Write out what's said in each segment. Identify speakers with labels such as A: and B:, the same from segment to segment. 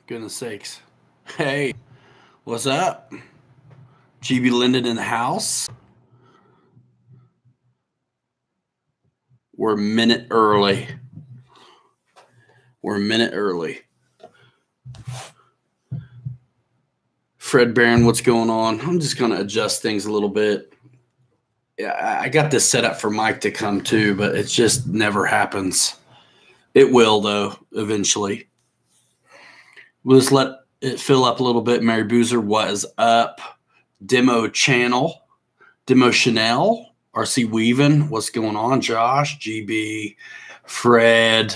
A: Goodness sakes. Hey, what's up? GB Linden in the house. We're a minute early. Fred Barron, what's going on? I'm just going to adjust things a little bit. Yeah, I got this set up for Mike to come too, but it just never happens. It will, though, eventually. We'll just let it fill up a little bit. Mary Boozer was up. Demo Chanel. Demo Chanel. RC Weaving. What's going on? Josh, GB, Fred,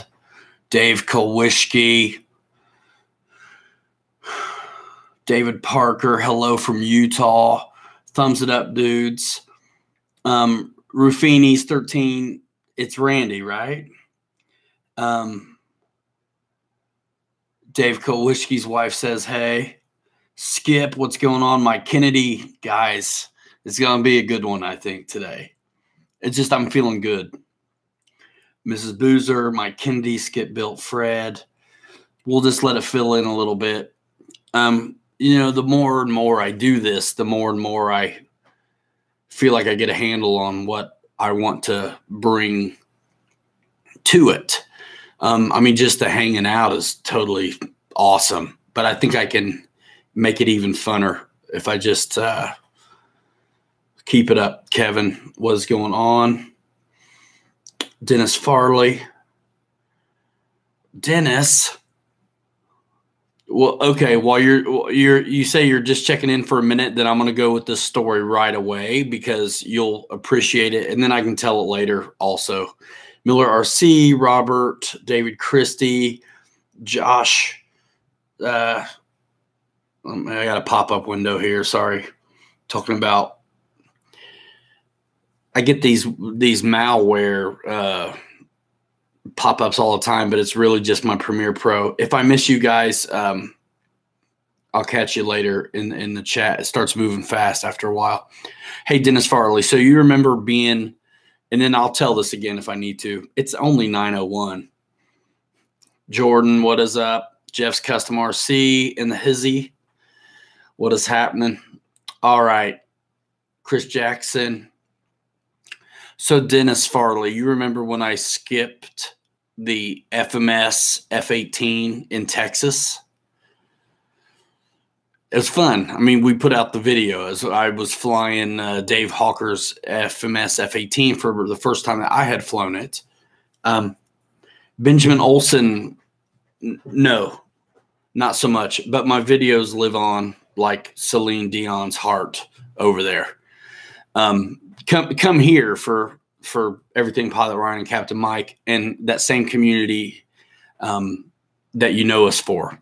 A: Dave Kolwischke, David Parker. Hello from Utah. Thumbs it up, dudes. Ruffini's 13. It's Randy, right? Dave Kolwischke's wife says, hey. Skip, what's going on? Mike Kennedy, guys, it's going to be a good one, I think, today. It's just I'm feeling good. Mrs. Boozer, Mike Kennedy, Skip Built, Fred. We'll just let it fill in a little bit. You know, the more and more I do this, the more and more I feel like I get a handle on what I want to bring to it. I mean, just the hanging out is totally awesome, but I think I can make it even funner if I just keep it up. Kevin, what's going on? Dennis Farley. Dennis. Well, okay. While you say you're just checking in for a minute, then I'm going to go with this story right away because you'll appreciate it, and then I can tell it later also. Miller RC, Robert, David Christie, Josh. I got a pop-up window here. Sorry. Talking about, I get these malware pop-ups all the time, but it's really just my Premiere Pro. If I miss you guys, I'll catch you later in the chat. It starts moving fast after a while. Hey, Dennis Farley. So you remember being, and then I'll tell this again if I need to. It's only 9:01. Jordan, what is up? Jeff's Custom RC in the hizzy. What is happening? All right. Chris Jackson. So Dennis Farley, you remember when I skipped the FMS F-18 in Texas? It was fun. I mean, we put out the video as I was flying Dave Hawker's FMS F-18 for the first time that I had flown it. Benjamin Olson, no, not so much. But my videos live on like Celine Dion's heart over there. Come here for everything Pilot Ryan and Captain Mike and that same community that you know us for.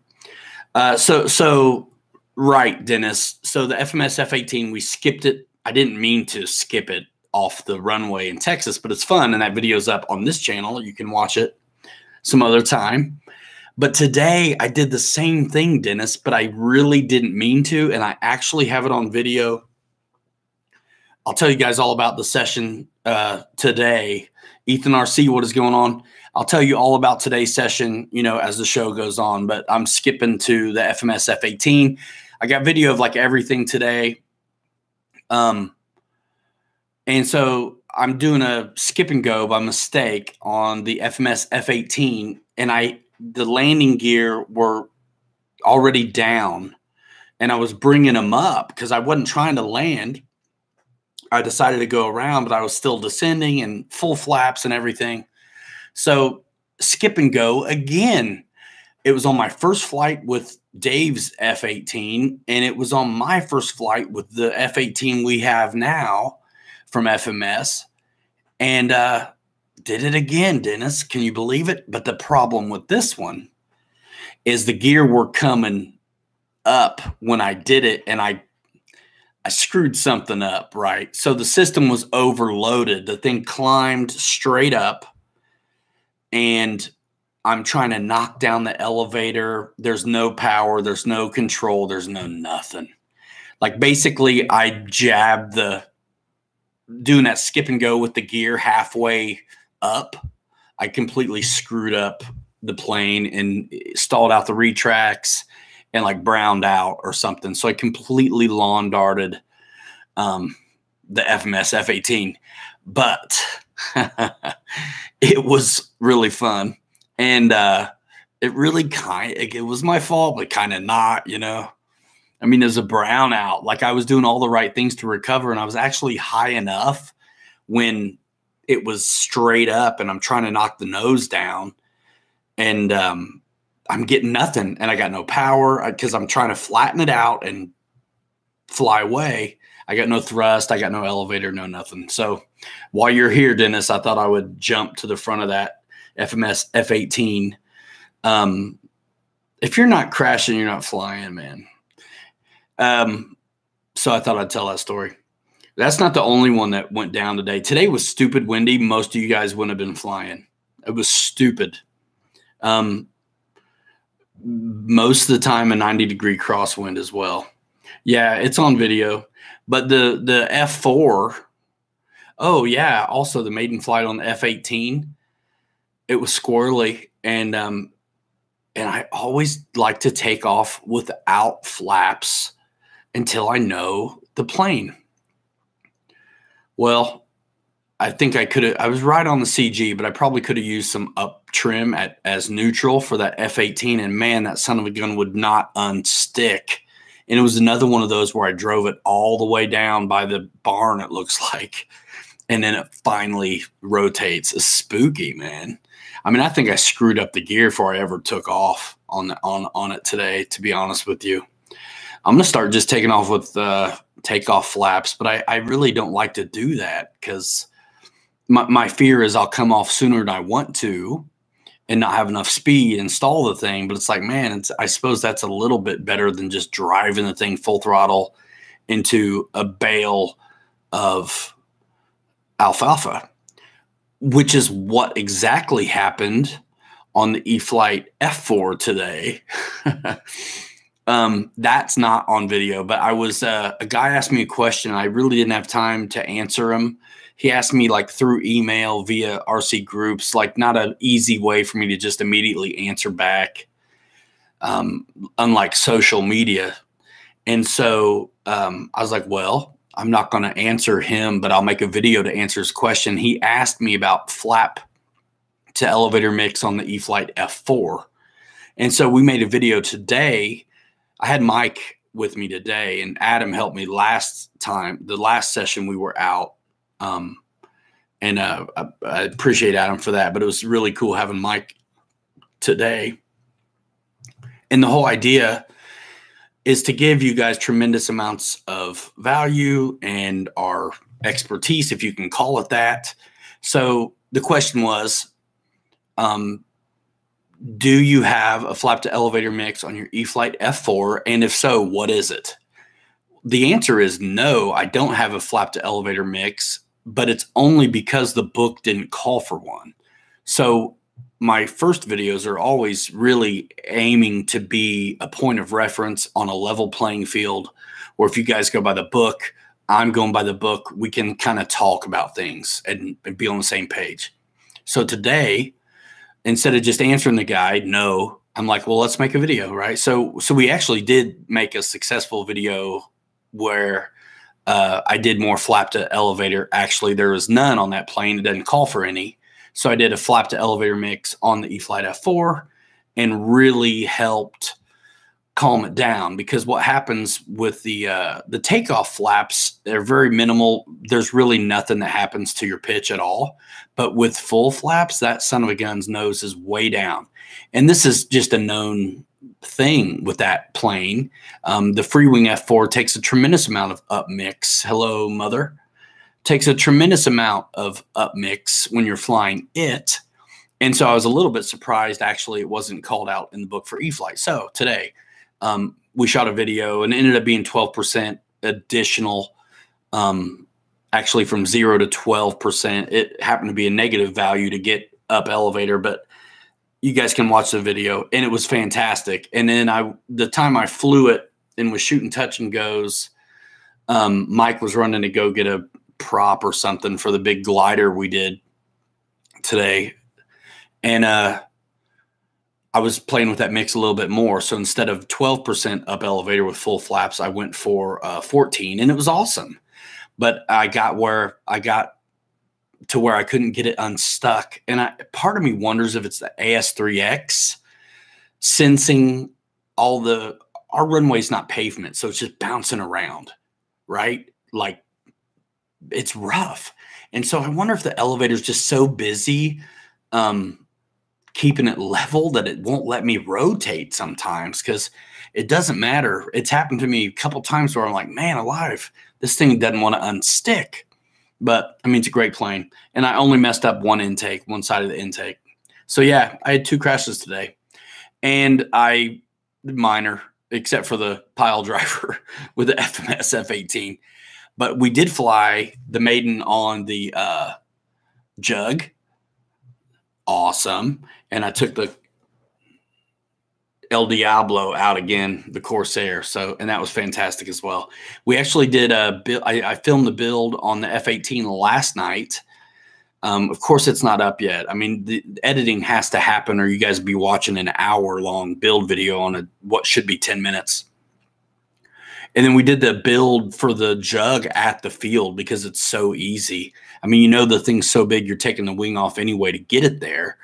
A: So. Right, Dennis. So the FMS F-18, we skipped it. I didn't mean to skip it off the runway in Texas, but it's fun, and that video's up on this channel. You can watch it some other time. But today I did the same thing, Dennis, but I really didn't mean to, and I actually have it on video. I'll tell you guys all about the session today. Ethan RC, what is going on? I'll tell you all about today's session, you know, as the show goes on, but I'm skipping to the FMS F-18. I got video of like everything today. And so I'm doing a skip and go by mistake on the FMS F-18, and the landing gear were already down, and I was bringing them up because I wasn't trying to land. I decided to go around, but I was still descending and full flaps and everything. So skip and go again. It was on my first flight with Dave's F-18, and it was on my first flight with the F-18 we have now from FMS, and did it again, Dennis. Can you believe it? But the problem with this one is the gear were coming up when I did it, and I screwed something up, right? So the system was overloaded. The thing climbed straight up, and I'm trying to knock down the elevator. There's no power. There's no control. There's no nothing. Like basically I jabbed doing that skip and go with the gear halfway up. I completely screwed up the plane and stalled out the retracts and like browned out or something. So I completely lawn darted the FMS F-18, but it was really fun. And it really it was my fault, but kind of not, you know. I mean, there's a brownout. Like I was doing all the right things to recover, and I was actually high enough when it was straight up and I'm trying to knock the nose down, and I'm getting nothing, and I got no power because I'm trying to flatten it out and fly away. I got no thrust. I got no elevator, no nothing. So while you're here, Dennis, I thought I would jump to the front of that FMS F-18. If you're not crashing, you're not flying, man. So I thought I'd tell that story. That's not the only one that went down today. Today was stupid windy. Most of you guys wouldn't have been flying. It was stupid. Most of the time a 90-degree crosswind as well. Yeah, it's on video. But the F4, oh yeah, also the maiden flight on the F-18, it was squirrely, and I always like to take off without flaps until I know the plane. Well, I think I was right on the CG, but I probably could have used some up trim as neutral for that F-18, and man, that son of a gun would not unstick. And it was another one of those where I drove it all the way down by the barn, it looks like, and then it finally rotates. It's spooky, man. I mean, I think I screwed up the gear before I ever took off on it today, to be honest with you. I'm going to start just taking off with takeoff flaps, but I really don't like to do that because my fear is I'll come off sooner than I want to and not have enough speed, install the thing. But it's like, man, I suppose that's a little bit better than just driving the thing full throttle into a bale of alfalfa, which is what exactly happened on the E-flite F4 today. That's not on video, but I was, a guy asked me a question. I really didn't have time to answer him. He asked me like through email via RC groups, like not an easy way for me to just immediately answer back. Unlike social media. And so, I was like, well, I'm not going to answer him, but I'll make a video to answer his question. He asked me about flap to elevator mix on the E-flite F4. And so we made a video today. I had Mike with me today, and Adam helped me the last session we were out. And I appreciate Adam for that, but it was really cool having Mike today. And the whole idea is to give you guys tremendous amounts of value and our expertise, if you can call it that. So the question was, do you have a flap to elevator mix on your E-flite F4? And if so, what is it? The answer is no, I don't have a flap to elevator mix, but it's only because the book didn't call for one. So my first videos are always really aiming to be a point of reference on a level playing field, or if you guys go by the book, I'm going by the book. We can kind of talk about things and be on the same page. So today, instead of just answering the guy, no, I'm like, well, let's make a video, right? So we actually did make a successful video where I did more flap to elevator. Actually, there was none on that plane. It doesn't call for any. So I did a flap to elevator mix on the E-flite F4 and really helped calm it down, because what happens with the takeoff flaps, they're very minimal. There's really nothing that happens to your pitch at all. But with full flaps, that son of a gun's nose is way down. And this is just a known thing with that plane. The Freewing F4 takes a tremendous amount of up mix. Hello, mother. Takes a tremendous amount of up mix when you're flying it. And so I was a little bit surprised, actually, it wasn't called out in the book for E-flite. So today, we shot a video and it ended up being 12% additional, actually from 0 to 12%. It happened to be a negative value to get up elevator, but you guys can watch the video, and it was fantastic. And then the time I flew it and was shooting touch and goes, Mike was running to go get a prop or something for the big glider we did today. And I I was playing with that mix a little bit more. So instead of 12% up elevator with full flaps, I went for 14, and it was awesome. But I got to where I couldn't get it unstuck. And part of me wonders if it's the AS3X sensing our runway's not pavement, so it's just bouncing around, right? Like, it's rough. And so I wonder if the elevator's just so busy keeping it level that it won't let me rotate sometimes, because it doesn't matter. It's happened to me a couple times where I'm like, man alive, this thing doesn't want to unstick. But I mean, it's a great plane. And I only messed up one side of the intake. So yeah, I had 2 crashes today. And minor, except for the pile driver with the FMS F-18. But we did fly the Maiden on the Jug. Awesome. And I took the El Diablo out again, the Corsair. So, and that was fantastic as well. We actually did I filmed the build on the F-18 last night. Of course, it's not up yet. I mean, the editing has to happen, or you guys will be watching an hour-long build video on what should be 10 minutes. And then we did the build for the Jug at the field because it's so easy. I mean, the thing's so big, you're taking the wing off anyway to get it there.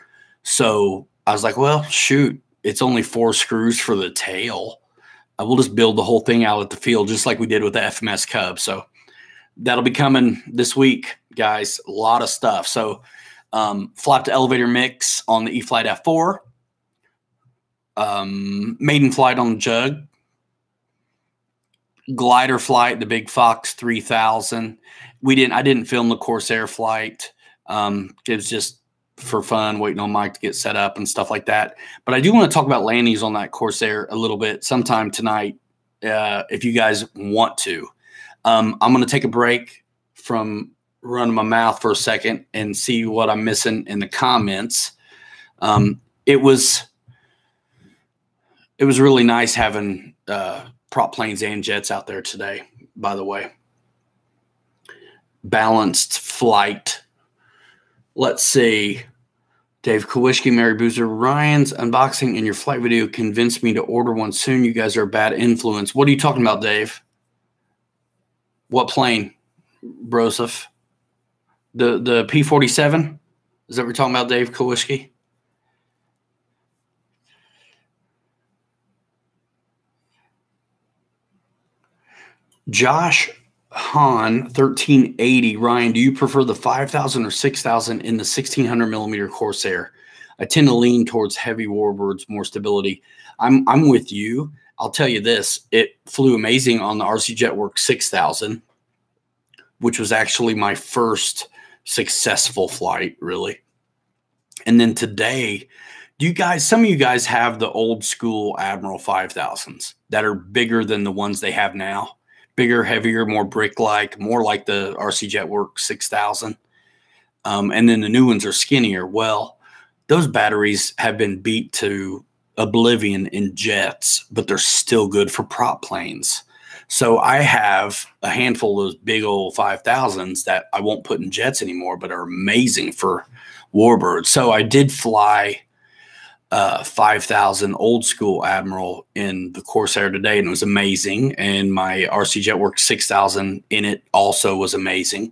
A: So I was like, well, shoot, it's only 4 screws for the tail. We'll just build the whole thing out at the field, just like we did with the FMS Cub. So that'll be coming this week, guys. A lot of stuff. So flap to elevator mix on the e-flite F4. Maiden flight on the Jug. Glider flight, the Big Fox 3000. I didn't film the Corsair flight. It was just for fun, waiting on Mike to get set up and stuff like that. But I do want to talk about landings on that Corsair a little bit sometime tonight, if you guys want to. I'm going to take a break from running my mouth for a second and see what I'm missing in the comments. It was really nice having prop planes and jets out there today, by the way. Balanced flight. Let's see. Dave Kowishki, Mary Boozer, Ryan's unboxing in your flight video convinced me to order one soon. You guys are a bad influence. What are you talking about, Dave? What plane, Broseph? The P-47? Is that what we're talking about, Dave Kowishki? Josh Han 1380. Ryan, do you prefer the 5,000 or 6,000 in the 1,600 millimeter Corsair? I tend to lean towards heavy warbirds, more stability. I'm with you. I'll tell you this. It flew amazing on the RC Jetworks 6,000, which was actually my first successful flight, really. And then today, some of you guys have the old school Admiral 5,000s that are bigger than the ones they have now. Bigger, heavier, more brick-like, more like the RC Jetworks 6,000. And then the new ones are skinnier. Well, those batteries have been beat to oblivion in jets, but they're still good for prop planes. So I have a handful of those big old 5,000s that I won't put in jets anymore, but are amazing for warbirds. So I did fly 5,000 old school Admiral in the Corsair today, and it was amazing. And my RC Jetworks 6,000 in it also was amazing.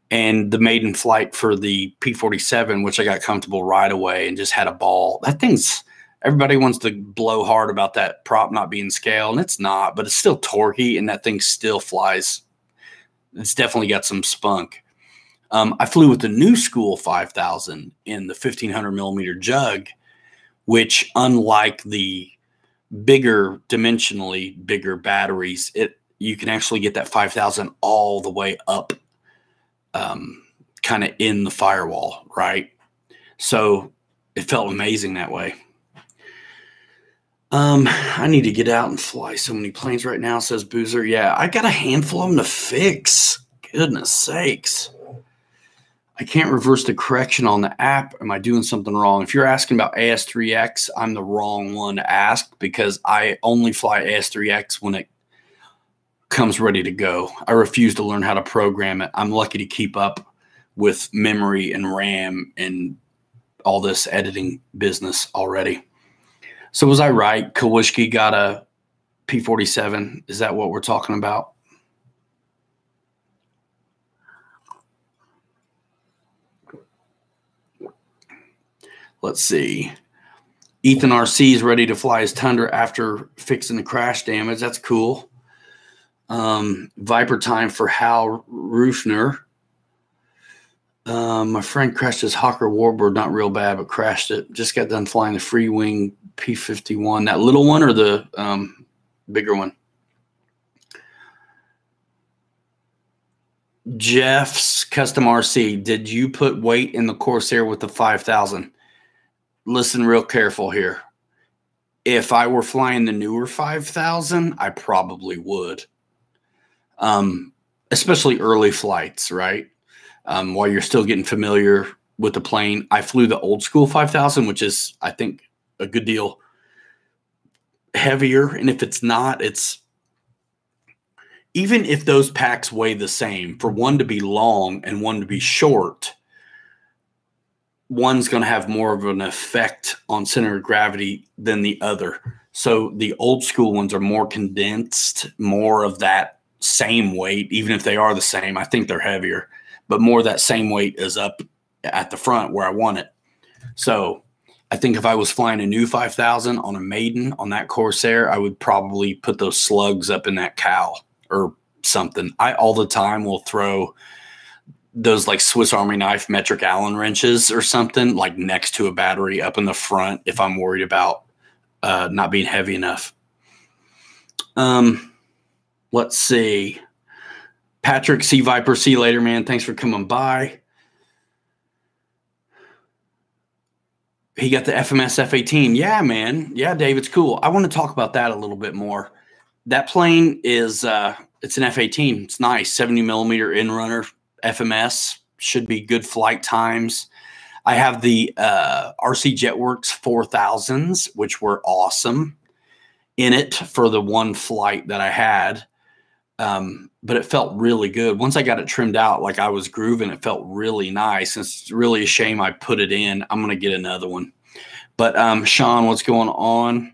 A: And the maiden flight for the P-47, which I got comfortable right away and just had a ball. That thing's, everybody wants to blow hard about that prop not being scale, and it's not, but it's still torquey, and that thing still flies. It's definitely got some spunk. I flew with the new school 5,000 in the 1,500 millimeter Jug, which, unlike the bigger, dimensionally bigger batteries, you can actually get that 5,000 all the way up, kind of in the firewall, right? So it felt amazing that way. I need to get out and fly so many planes right now, says Boozer. Yeah, I got a handful of them to fix. Goodness sakes. I can't reverse the correction on the app. Am I doing something wrong? If you're asking about AS3X, I'm the wrong one to ask because I only fly AS3X when it comes ready to go. I refuse to learn how to program it. I'm lucky to keep up with memory and RAM and all this editing business already. So was I right? Kowalski got a P-47. Is that what we're talking about? Let's see. Ethan RC is ready to fly his Tundra after fixing the crash damage. That's cool. Viper time for Hal Rufner. My friend crashed his Hawker warbird, not real bad, but crashed it. Just got done flying the free wing P-51. That little one or the bigger one? Jeff's Custom RC. Did you put weight in the Corsair with the 5000? Listen real careful here. If I were flying the newer 5000, I probably would. Especially early flights, right? While you're still getting familiar with the plane. I flew the old school 5000, which is, I think, a good deal heavier. And if it's not, it's even if those packs weigh the same, for one to be long and one to be short, one's going to have more of an effect on center of gravity than the other. So the old school ones are more condensed, more of that same weight, even if they are the same. I think they're heavier, but more of that same weight is up at the front where I want it. So I think if I was flying a new 5000 on a Maiden on that Corsair, I would probably put those slugs up in that cowl or something. I all the time will throw those like Swiss Army knife metric Allen wrenches or something like next to a battery up in the front if I'm worried about not being heavy enough. Let's see. Patrick, see Viper, see you later, man. Thanks for coming by. He got the FMS F-18. Yeah, man. Yeah, Dave, it's cool. I want to talk about that a little bit more. That plane is, it's an F-18. It's nice. 70 millimeter in-runner FMS. Should be good flight times. I have the RC Jetworks 4000s, which were awesome in it for the one flight that I had. But it felt really good. Once I got it trimmed out, like I was grooving, it felt really nice. It's really a shame I put it in. I'm going to get another one. But Sean, what's going on?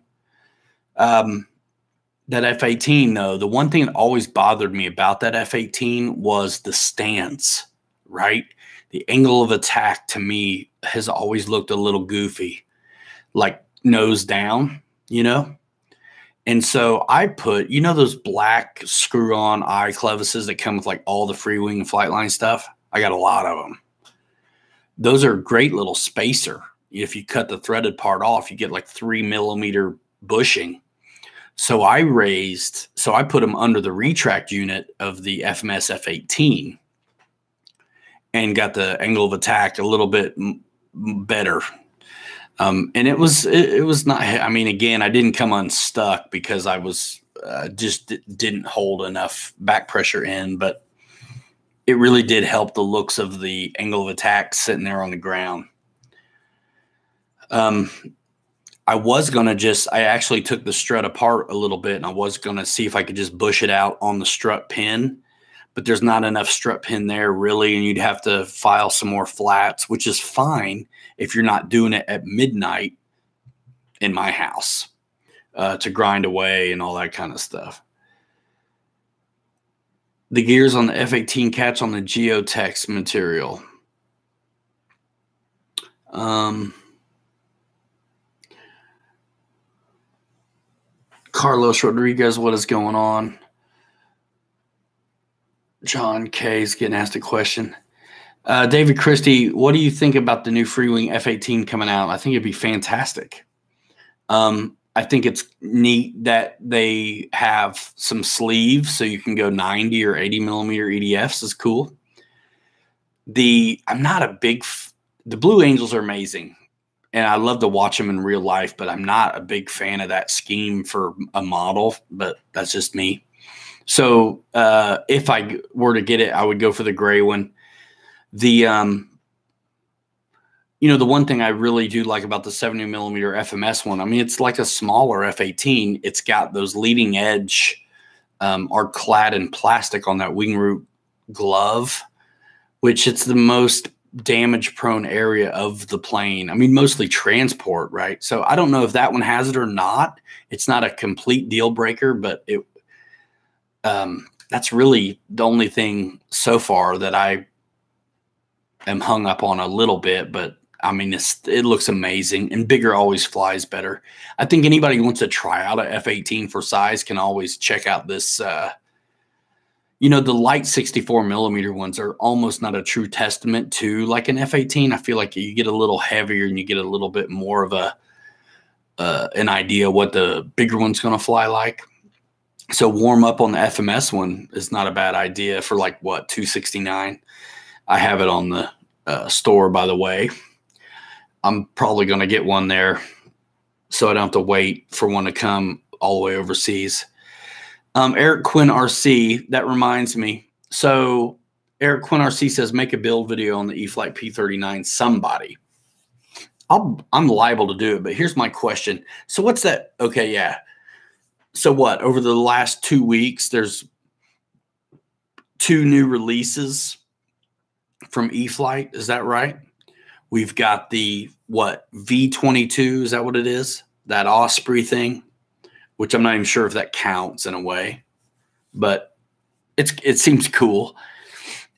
A: That F-18, though, the one thing that always bothered me about that F-18 was the stance, right? The angle of attack to me has always looked a little goofy, like nose down, you know? And so I put, you know, those black screw-on eye clevises that come with like all the free wing and flight line stuff? I got a lot of them. Those are a great little spacer. If you cut the threaded part off, you get like 3 millimeter bushing. So I put them under the retract unit of the FMS F-18 and got the angle of attack a little bit better. And it was not, I mean, again, I didn't come unstuck because I was just didn't hold enough back pressure in, but it really did help the looks of the angle of attack sitting there on the ground. I was going to I actually took the strut apart a little bit and I was going to see if I could just bush it out on the strut pin, but there's not enough strut pin there really. And you'd have to file some more flats, which is fine if you're not doing it at midnight in my house to grind away and all that kind of stuff. The gears on the F-18 catch on the geotex material. Carlos Rodriguez, what is going on? John K is getting asked a question. David Christie, what do you think about the new Freewing F-18 coming out? I think it'd be fantastic. I think it's neat that they have some sleeves so you can go 90 or 80 millimeter EDFs is cool. I'm not a big, the Blue Angels are amazing. And I love to watch them in real life, but I'm not a big fan of that scheme for a model, but that's just me. So if I were to get it, I would go for the gray one. The the one thing I really do like about the 70 millimeter FMS one, I mean, it's like a smaller F-18. It's got those leading edge are clad in plastic on that wing root glove, which it's the most damage prone area of the plane. I mean, mostly transport, right? So I don't know if that one has it or not. It's not a complete deal breaker, but that's really the only thing so far that I am hung up on a little bit. But I mean, it looks amazing, and bigger always flies better. I think anybody who wants to try out a F-18 for size can always check out this. You know, the light 64 millimeter ones are almost not a true testament to like an F-18. I feel like you get a little heavier and you get a little bit more of an idea what the bigger one's going to fly like. So warm up on the FMS one is not a bad idea for like what, $269. I have it on the store, by the way. I'm probably going to get one there so I don't have to wait for one to come all the way overseas. Eric Quinn RC, that reminds me. So Eric Quinn RC says, make a build video on the E-flite P-39, somebody. I'm liable to do it, but here's my question. So what's that? Okay, yeah. So what? Over the last 2 weeks, there's 2 new releases from E-flite. Is that right? We've got the, what, V-22, is that what it is? That Osprey thing, which I'm not even sure if that counts in a way, but it seems cool.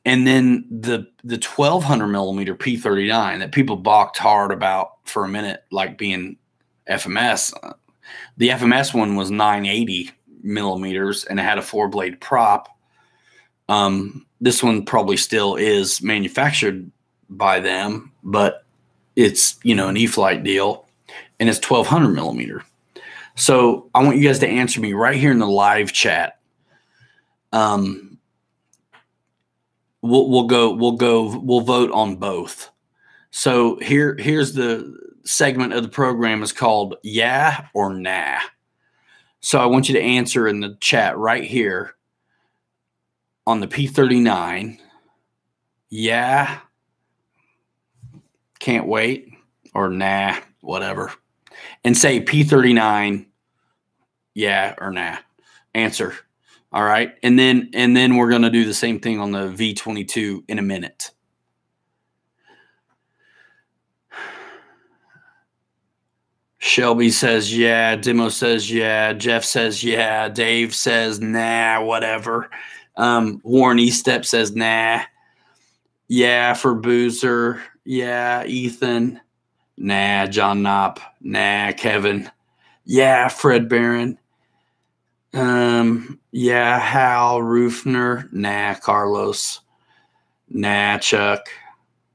A: And then the 1200 millimeter P-39 that people balked hard about for a minute, like being FMS. The FMS one was 980 millimeters, and it had a 4-blade prop. This one probably still is manufactured by them, but it's, you know, an E-flite deal, and it's 1200 millimeter. So I want you guys to answer me right here in the live chat. We'll vote on both. So here's the segment of the program is called Yeah or Nah. So I want you to answer in the chat right here on the P-39. Yeah, can't wait, or nah, whatever. And say P-39, yeah or nah. Answer. All right. And then we're going to do the same thing on the V-22 in a minute. Shelby says yeah. Demo says yeah. Jeff says yeah. Dave says nah, whatever. Warren Estep says nah. Yeah for Boozer. Yeah, Ethan. Nah, John Knopp. Nah, Kevin. Yeah, Fred Barron. Yeah, Hal Roofner. Nah, Carlos. Nah, Chuck.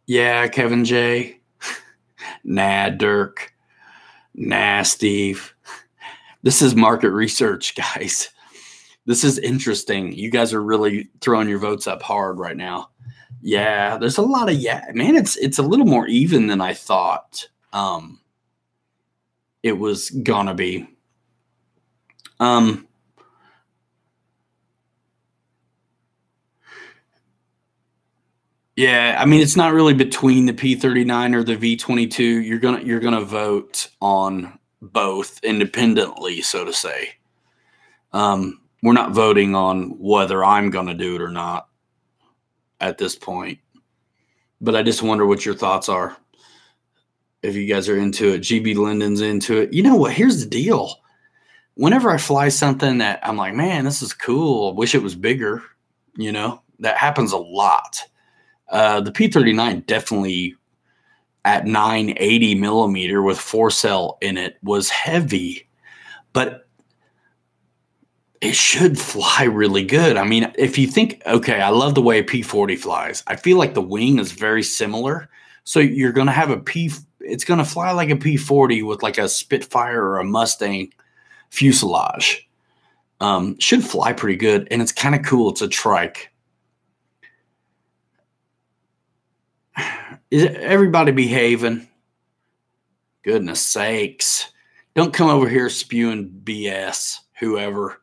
A: Yeah, Kevin J. Nah, Dirk. Nah, Steve. This is market research, guys. This is interesting. You guys are really throwing your votes up hard right now. Yeah, there's a lot of yeah. Man, it's a little more even than I thought it was gonna be. Yeah, I mean, it's not really between the P-39 or the V-22. You're gonna vote on both independently, so to say. We're not voting on whether I'm gonna do it or not at this point, but I just wonder what your thoughts are. If you guys are into it, GB Linden's into it. You know what? Here's the deal. Whenever I fly something that I'm like, man, this is cool. I wish it was bigger. You know, that happens a lot. The P-39 definitely at 980 millimeter with 4-cell in it was heavy, but it should fly really good. I mean, if you think, okay, I love the way a P-40 flies. I feel like the wing is very similar. So you're going to have it's going to fly like a P-40 with like a Spitfire or a Mustang fuselage. Should fly pretty good. And it's kind of cool. It's a trike. Is everybody behaving? Goodness sakes. Don't come over here spewing BS, whoever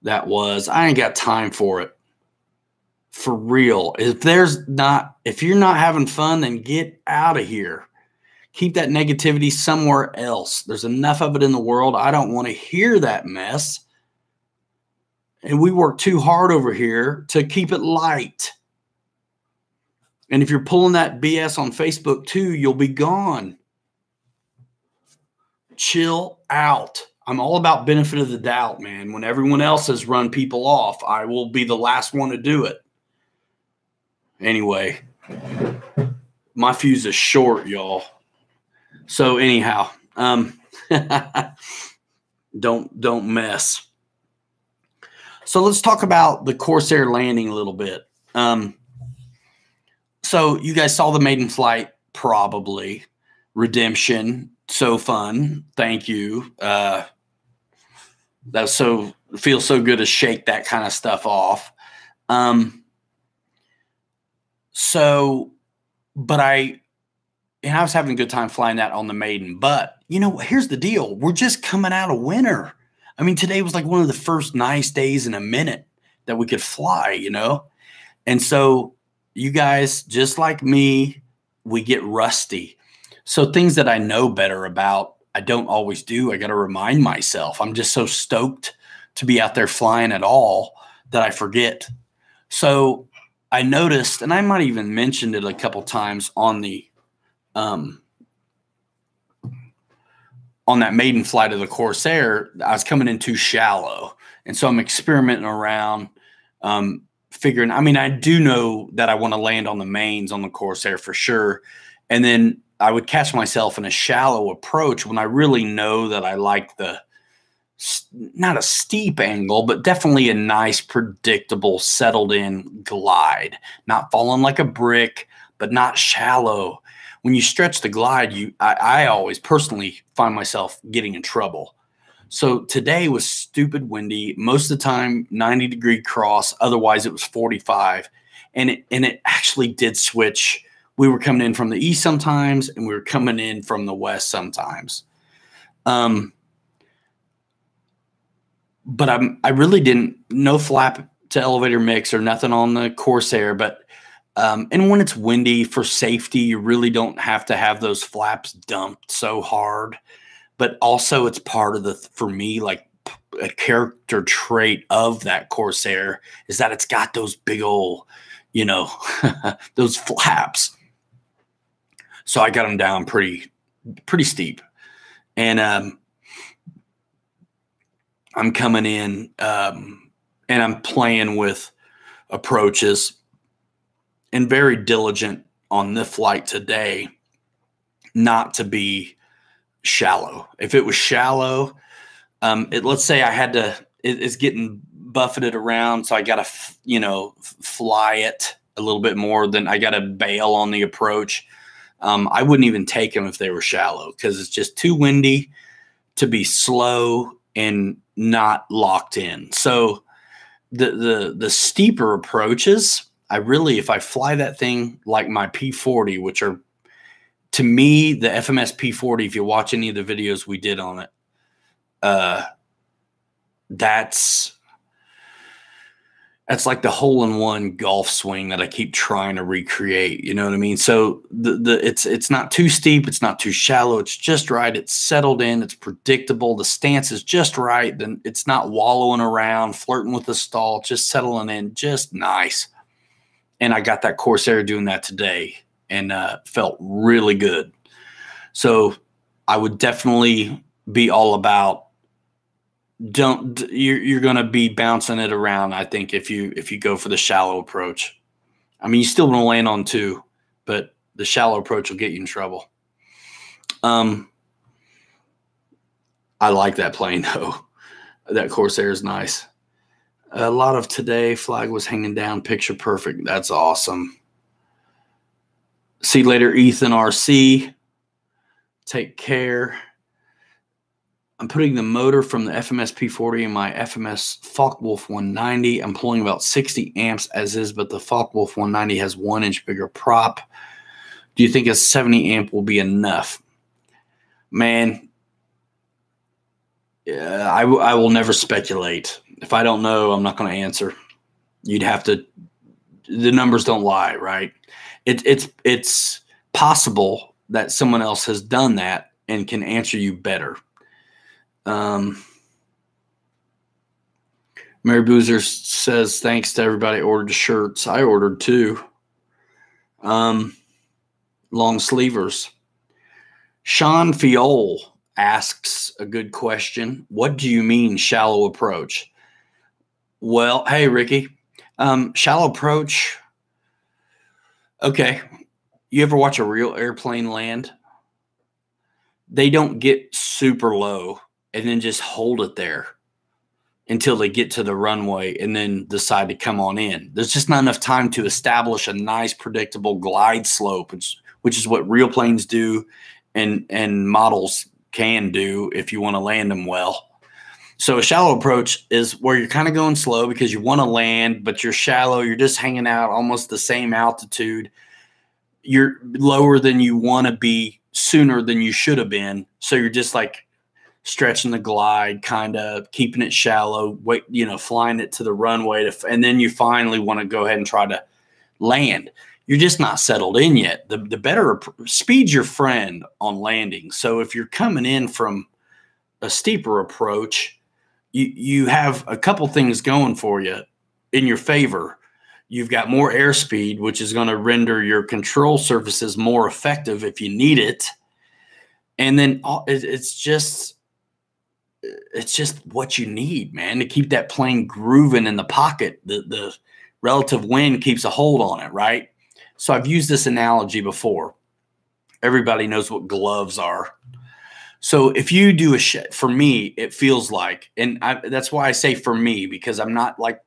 A: that was. I ain't got time for it. For real. If you're not having fun, then get out of here. Keep that negativity somewhere else. There's enough of it in the world. I don't want to hear that mess. And we work too hard over here to keep it light. And if you're pulling that BS on Facebook too, you'll be gone. Chill out. I'm all about benefit of the doubt, man. When everyone else has run people off, I will be the last one to do it. Anyway, my fuse is short, y'all. So anyhow, don't mess. So let's talk about the Corsair landing a little bit. So you guys saw the maiden flight, probably. Redemption, so fun. Thank you. That feels so good to shake that kind of stuff off. But I was having a good time flying that on the Maiden. But, here's the deal. We're just coming out of winter. I mean, today was like one of the first nice days in a minute that we could fly, And so you guys, just like me, we get rusty. So things that I know better about, I don't always do. I got to remind myself. I'm just so stoked to be out there flying at all that I forget. So I noticed, and I might even mentioned it a couple times on the on that maiden flight of the Corsair, I was coming in too shallow. And so I'm experimenting around, figuring, I do know that I want to land on the mains on the Corsair for sure. And then I would catch myself in a shallow approach when I really know that I like not a steep angle, but definitely a nice, predictable, settled in glide, not falling like a brick, but not shallow. When you stretch the glide, I always personally find myself getting in trouble. So today was stupid windy. Most of the time, 90-degree cross. Otherwise, it was 45. And it actually did switch. We were coming in from the east sometimes, and we were coming in from the west sometimes. But I really no flap to elevator mix or nothing on the Corsair. But and when it's windy, for safety, you really don't have to have those flaps dumped so hard. But also it's part of for me, like a character trait of that Corsair is that it's got those big old, those flaps. So I got them down pretty steep. And I'm coming in and I'm playing with approaches and very diligent on the flight today not to be shallow. If it was shallow, let's say I had to, it's getting buffeted around, so I got to, fly it a little bit more than I got to bail on the approach. I wouldn't even take them if they were shallow because it's just too windy to be slow and not locked in. So the steeper approaches, if I fly that thing like my P-40, which are, to me, the FMS P-40, if you watch any of the videos we did on it, that's like the hole-in-one golf swing that I keep trying to recreate. You know what I mean? So it's not too steep, it's not too shallow, it's just right. It's settled in, it's predictable. The stance is just right. Then it's not wallowing around, flirting with the stall, just settling in, just nice. And I got that Corsair doing that today, and felt really good. So I would definitely be all about you're going to be bouncing it around. I think if you go for the shallow approach, you still want to land on two, but the shallow approach will get you in trouble. I like that plane though. That Corsair is nice. A lot of today flag was hanging down, picture perfect. That's awesome. See you later, Ethan RC. Take care. I'm putting the motor from the FMS P-40 in my FMS Focke-Wulf 190. I'm pulling about 60 amps as is, but the Focke-Wulf 190 has 1 inch bigger prop. Do you think a 70 amp will be enough? Man, I will never speculate. If I don't know, I'm not going to answer. You'd have to. The numbers don't lie, right? It's possible that someone else has done that and can answer you better. Mary Boozer says, thanks to everybody ordered shirts. I ordered 2. Long sleevers. Sean Fiol asks a good question. What do you mean shallow approach? Well, hey, Ricky. Shallow approach. Okay. You ever watch a real airplane land? They don't get super low and then just hold it there until they get to the runway and then decide to come on in. There's just not enough time to establish a nice, predictable glide slope, which is what real planes do and models can do if you want to land them well. So a shallow approach is where you're kind of going slow because you want to land, but you're shallow. You're just hanging out almost the same altitude. You're lower than you want to be sooner than you should have been. So you're just like stretching the glide, kind of keeping it shallow, flying it to the runway. And then you finally want to go ahead and try to land. You're just not settled in yet. The better speed's your friend on landing. So if you're coming in from a steeper approach, you have a couple things going for you in your favor. You've got more airspeed, which is going to render your control surfaces more effective if you need it. And then it's just what you need, man, to keep that plane grooving in the pocket. The relative wind keeps a hold on it, right? So I've used this analogy before. Everybody knows what gloves are. So if you do for me, it feels like, and that's why I say for me, because I'm not like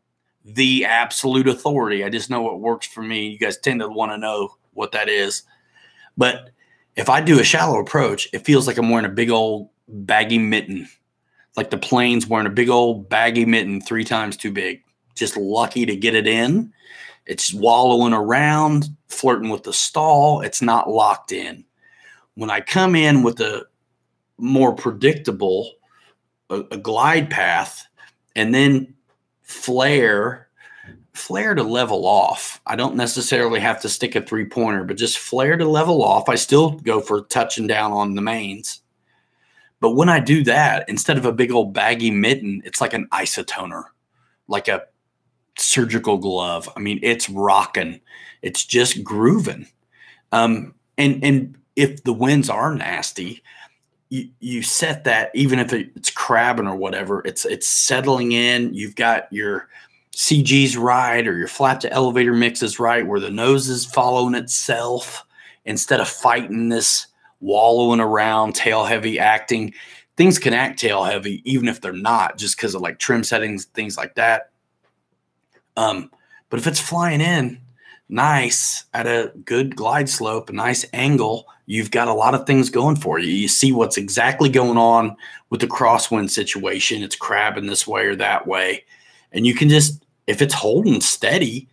A: the absolute authority. I just know what works for me. You guys tend to want to know what that is. But if I do a shallow approach, it feels like I'm wearing a big old baggy mitten, like the plane's wearing a big old baggy mitten 3 times too big. Just lucky to get it in. It's wallowing around, flirting with the stall. It's not locked in. When I come in with a more predictable, a glide path, and then flare to level off. I don't necessarily have to stick a 3-pointer, but just flare to level off. I still go for touching down on the mains. But when I do that, instead of a big old baggy mitten, it's like an isotoner, like a surgical glove. I mean, it's rocking. It's just grooving. And if the winds are nasty, you set that, even if it's crabbing or whatever, it's settling in. You've got your CGs right, or your flap to elevator mixes right, where the nose is following itself instead of fighting this wallowing around, tail heavy acting. Things can act tail heavy even if they're not, just because of like trim settings, things like that. But if it's flying in nice at a good glide slope, a nice angle, you've got a lot of things going for you. You see what's exactly going on with the crosswind situation. It's crabbing this way or that way. And you can just, if it's holding steady,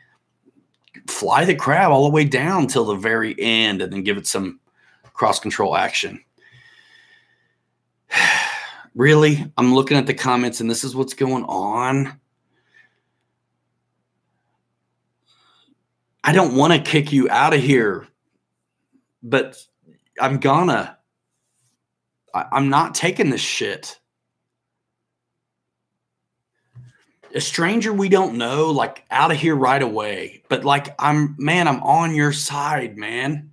A: fly the crab all the way down till the very end and then give it some cross control action. Really? I'm looking at the comments and this is what's going on. I don't want to kick you out of here, but I'm gonna. I'm not taking this shit. A stranger we don't know, like, out of here right away. But like, I'm on your side, man.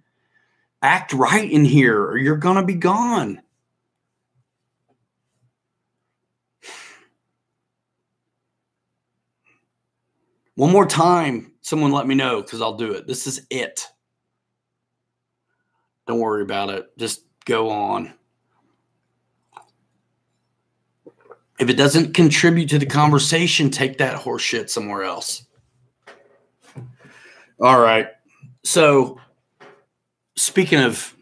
A: Act right in here or you're gonna be gone. One more time, someone let me know, because I'll do it. This is it. Don't worry about it. Just go on. If it doesn't contribute to the conversation, take that horse shit somewhere else. All right. So, speaking of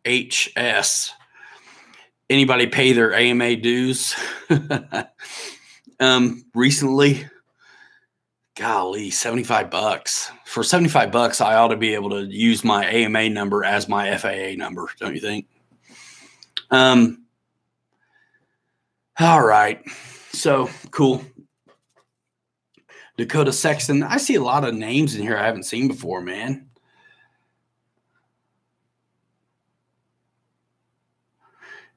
A: HS, anybody pay their AMA dues? Recently, golly, $75. For $75, I ought to be able to use my AMA number as my FAA number, don't you think? All right. So, cool. Dakota Sexton. I see a lot of names in here I haven't seen before, man.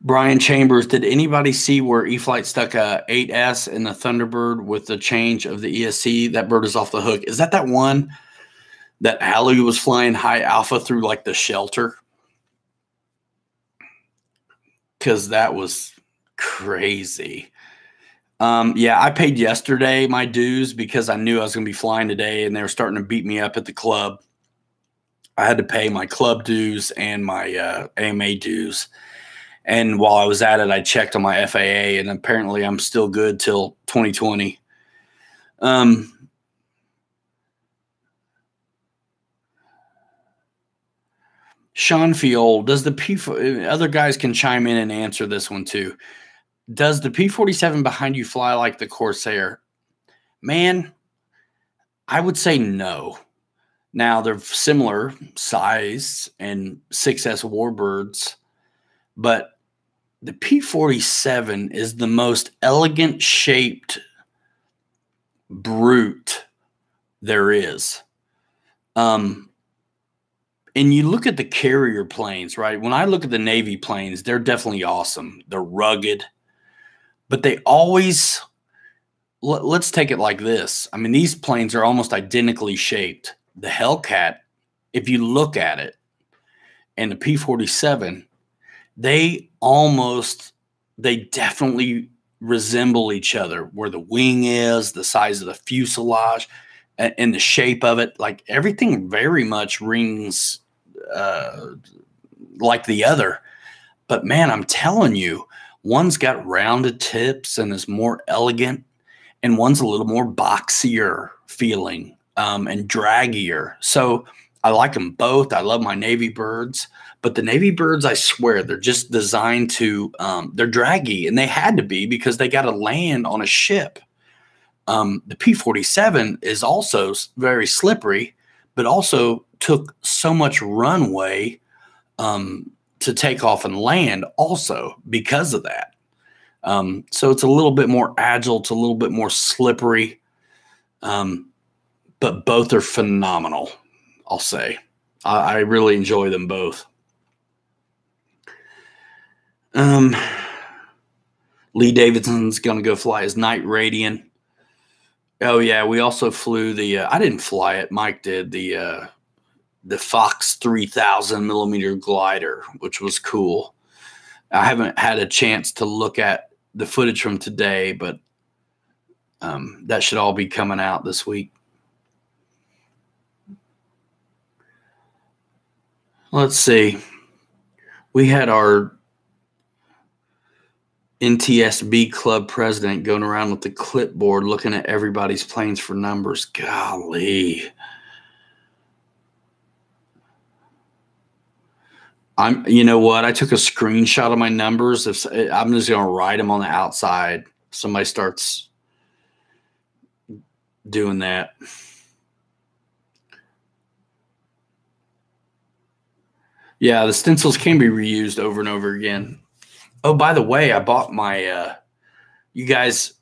A: Brian Chambers, did anybody see where E-flite stuck a 8S in the Thunderbird with the change of the ESC? That bird is off the hook. Is that one? that Allie was flying high alpha through like the shelter, because that was crazy. Yeah, I paid yesterday my dues because I knew I was going to be flying today, and they were starting to beat me up at the club. I had to pay my club dues and my AMA dues. And while I was at it, I checked on my FAA, and apparently I'm still good till 2020. Sean Fiol, does the other guys can chime in and answer this one too. Does the P-47 behind you fly like the Corsair? Man, I would say no. Now, they're similar size and 6S warbirds, but the P-47 is the most elegant shaped brute there is. And you look at the carrier planes, right? When I look at the Navy planes, they're definitely awesome. They're rugged, but they always, let's take it like this. I mean, these planes are almost identically shaped. The Hellcat, if you look at it, and the P-47, they definitely resemble each other, where the wing is, the size of the fuselage, and the shape of it. Like, everything very much rings like the other. But man, I'm telling you, one's got rounded tips and is more elegant, and one's a little more boxier feeling and draggier. So I like them both. I love my Navy birds, but the Navy birds, I swear, they're just designed to, they're draggy, and they had to be because they got to land on a ship. The P-47 is also very slippery, but also took so much runway to take off and land also because of that. So it's a little bit more agile. It's a little bit more slippery. But both are phenomenal, I'll say. I really enjoy them both. Lee Davidson's going to go fly his Night Radiant. Oh, yeah, we also flew the I didn't fly it. Mike did the Fox 3000 millimeter glider, which was cool. I haven't had a chance to look at the footage from today, but that should all be coming out this week. Let's see. We had our NTSB club president going around with the clipboard looking at everybody's planes for numbers. Golly. You know what? I took a screenshot of my numbers. I'm just going to write them on the outside. Somebody starts doing that. Yeah, the stencils can be reused over and over again. Oh, by the way, I bought my, you guys,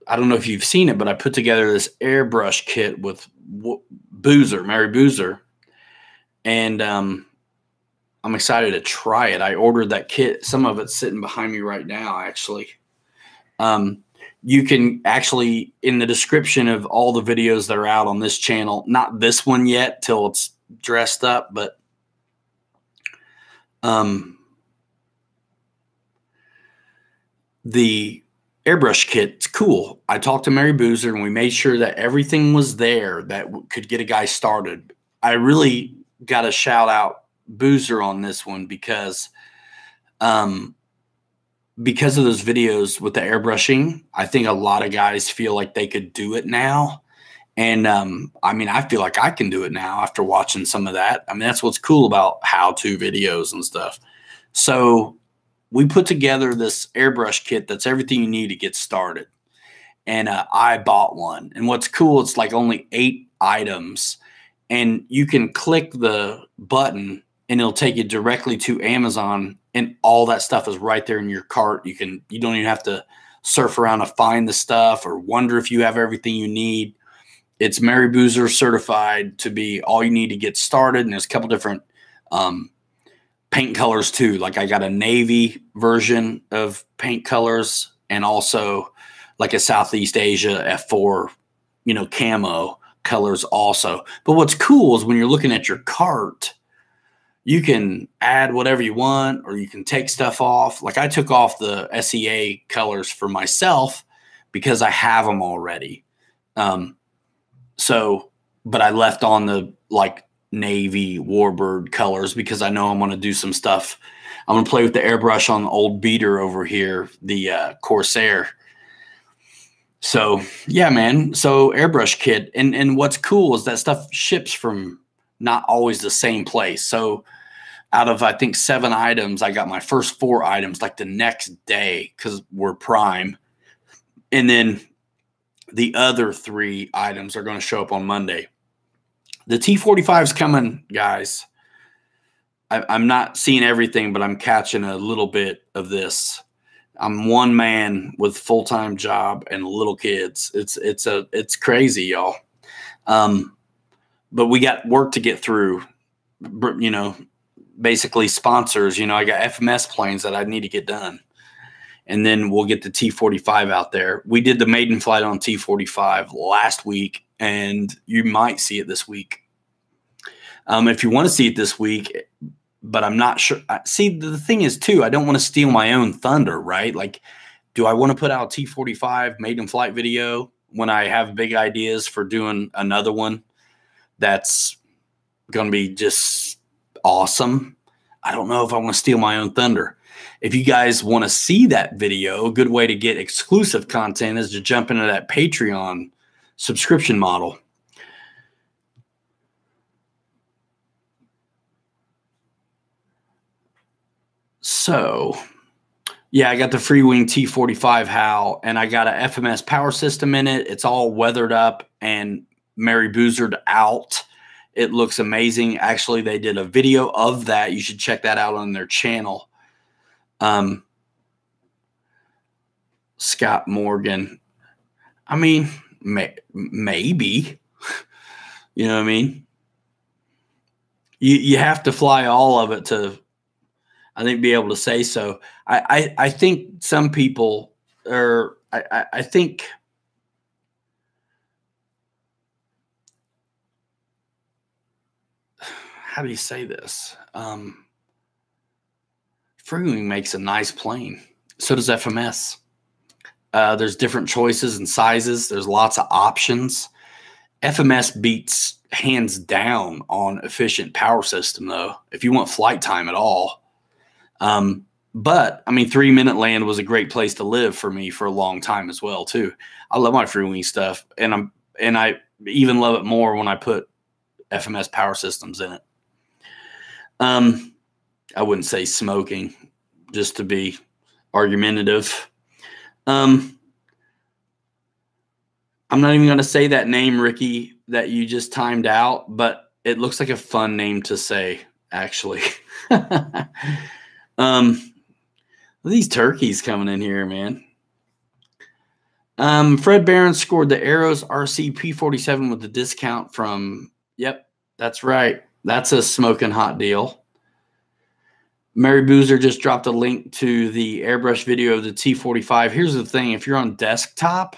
A: I don't know if you've seen it, but I put together this airbrush kit with Boozer, Mary Boozer. And I'm excited to try it. I ordered that kit. Some of it's sitting behind me right now, actually. You can actually, in the description of all the videos that are out on this channel, not this one yet till it's dressed up, but the airbrush kit's cool. I talked to Mary Boozer, and we made sure that everything was there that could get a guy started. I really got to shout out Boozer on this one because of those videos with the airbrushing. I think a lot of guys feel like they could do it now. And I mean, I feel like I can do it now after watching some of that. I mean, that's what's cool about how-to videos and stuff. So we put together this airbrush kit that's everything you need to get started. And I bought one. And what's cool, it's like only 8 items. And you can click the button, and it'll take you directly to Amazon, and all that stuff is right there in your cart. You don't even have to surf around to find the stuff or wonder if you have everything you need. It's Mary Boozer certified to be all you need to get started. And there's a couple different paint colors too. Like I got a navy version of paint colors, and also like a Southeast Asia F4, camo colors also. But what's cool is when you're looking at your cart, you can add whatever you want, or you can take stuff off. Like I took off the SEA colors for myself because I have them already. But I left on the like navy warbird colors because I know I'm going to do some stuff. I'm going to play with the airbrush on the old beater over here, the Corsair. So yeah, man. So airbrush kit. And what's cool is that stuff ships from not always the same place. So out of, I think, 7 items, I got my first 4 items like the next day because we're Prime. And then the other 3 items are going to show up on Monday. The T-45 is coming, guys. I'm not seeing everything, but I'm catching a little bit of this. I'm one man with full-time job and little kids. It's crazy, y'all. But we got work to get through, you know, basically sponsors. You know, I got FMS planes that I need to get done. And then we'll get the T-45 out there. We did the maiden flight on T-45 last week, and you might see it this week. If you want to see it this week, but I'm not sure. See, the thing is, too, I don't want to steal my own thunder, right? Like, do I want to put out a T-45 maiden flight video when I have big ideas for doing another one that's going to be just awesome? I don't know if I want to steal my own thunder. If you guys want to see that video, a good way to get exclusive content is to jump into that Patreon subscription model. So, yeah, I got the Freewing T-45 HAL, and I got a FMS power system in it. It's all weathered up and Mary Boozered out. It looks amazing. Actually, they did a video of that. You should check that out on their channel. Scott Morgan. I mean, maybe. You know what I mean? You have to fly all of it to, I think, be able to say so. I think some people are, I think, how do you say this? Freewing makes a nice plane. So does FMS. There's different choices and sizes. There's lots of options. FMS beats hands down on efficient power system, though, if you want flight time at all. But, I mean, 3-minute land was a great place to live for me for a long time as well, too. I love my Freewing stuff, and I even love it more when I put FMS power systems in it. I wouldn't say smoking, just to be argumentative. I'm not even going to say that name, Ricky, that you just timed out, but it looks like a fun name to say, actually. These turkeys coming in here, man. Fred Barron scored the Arrows RC P-47 with the discount from, yep, that's right. That's a smoking hot deal. Mary Boozer just dropped a link to the airbrush video of the T-45. Here's the thing. If you're on desktop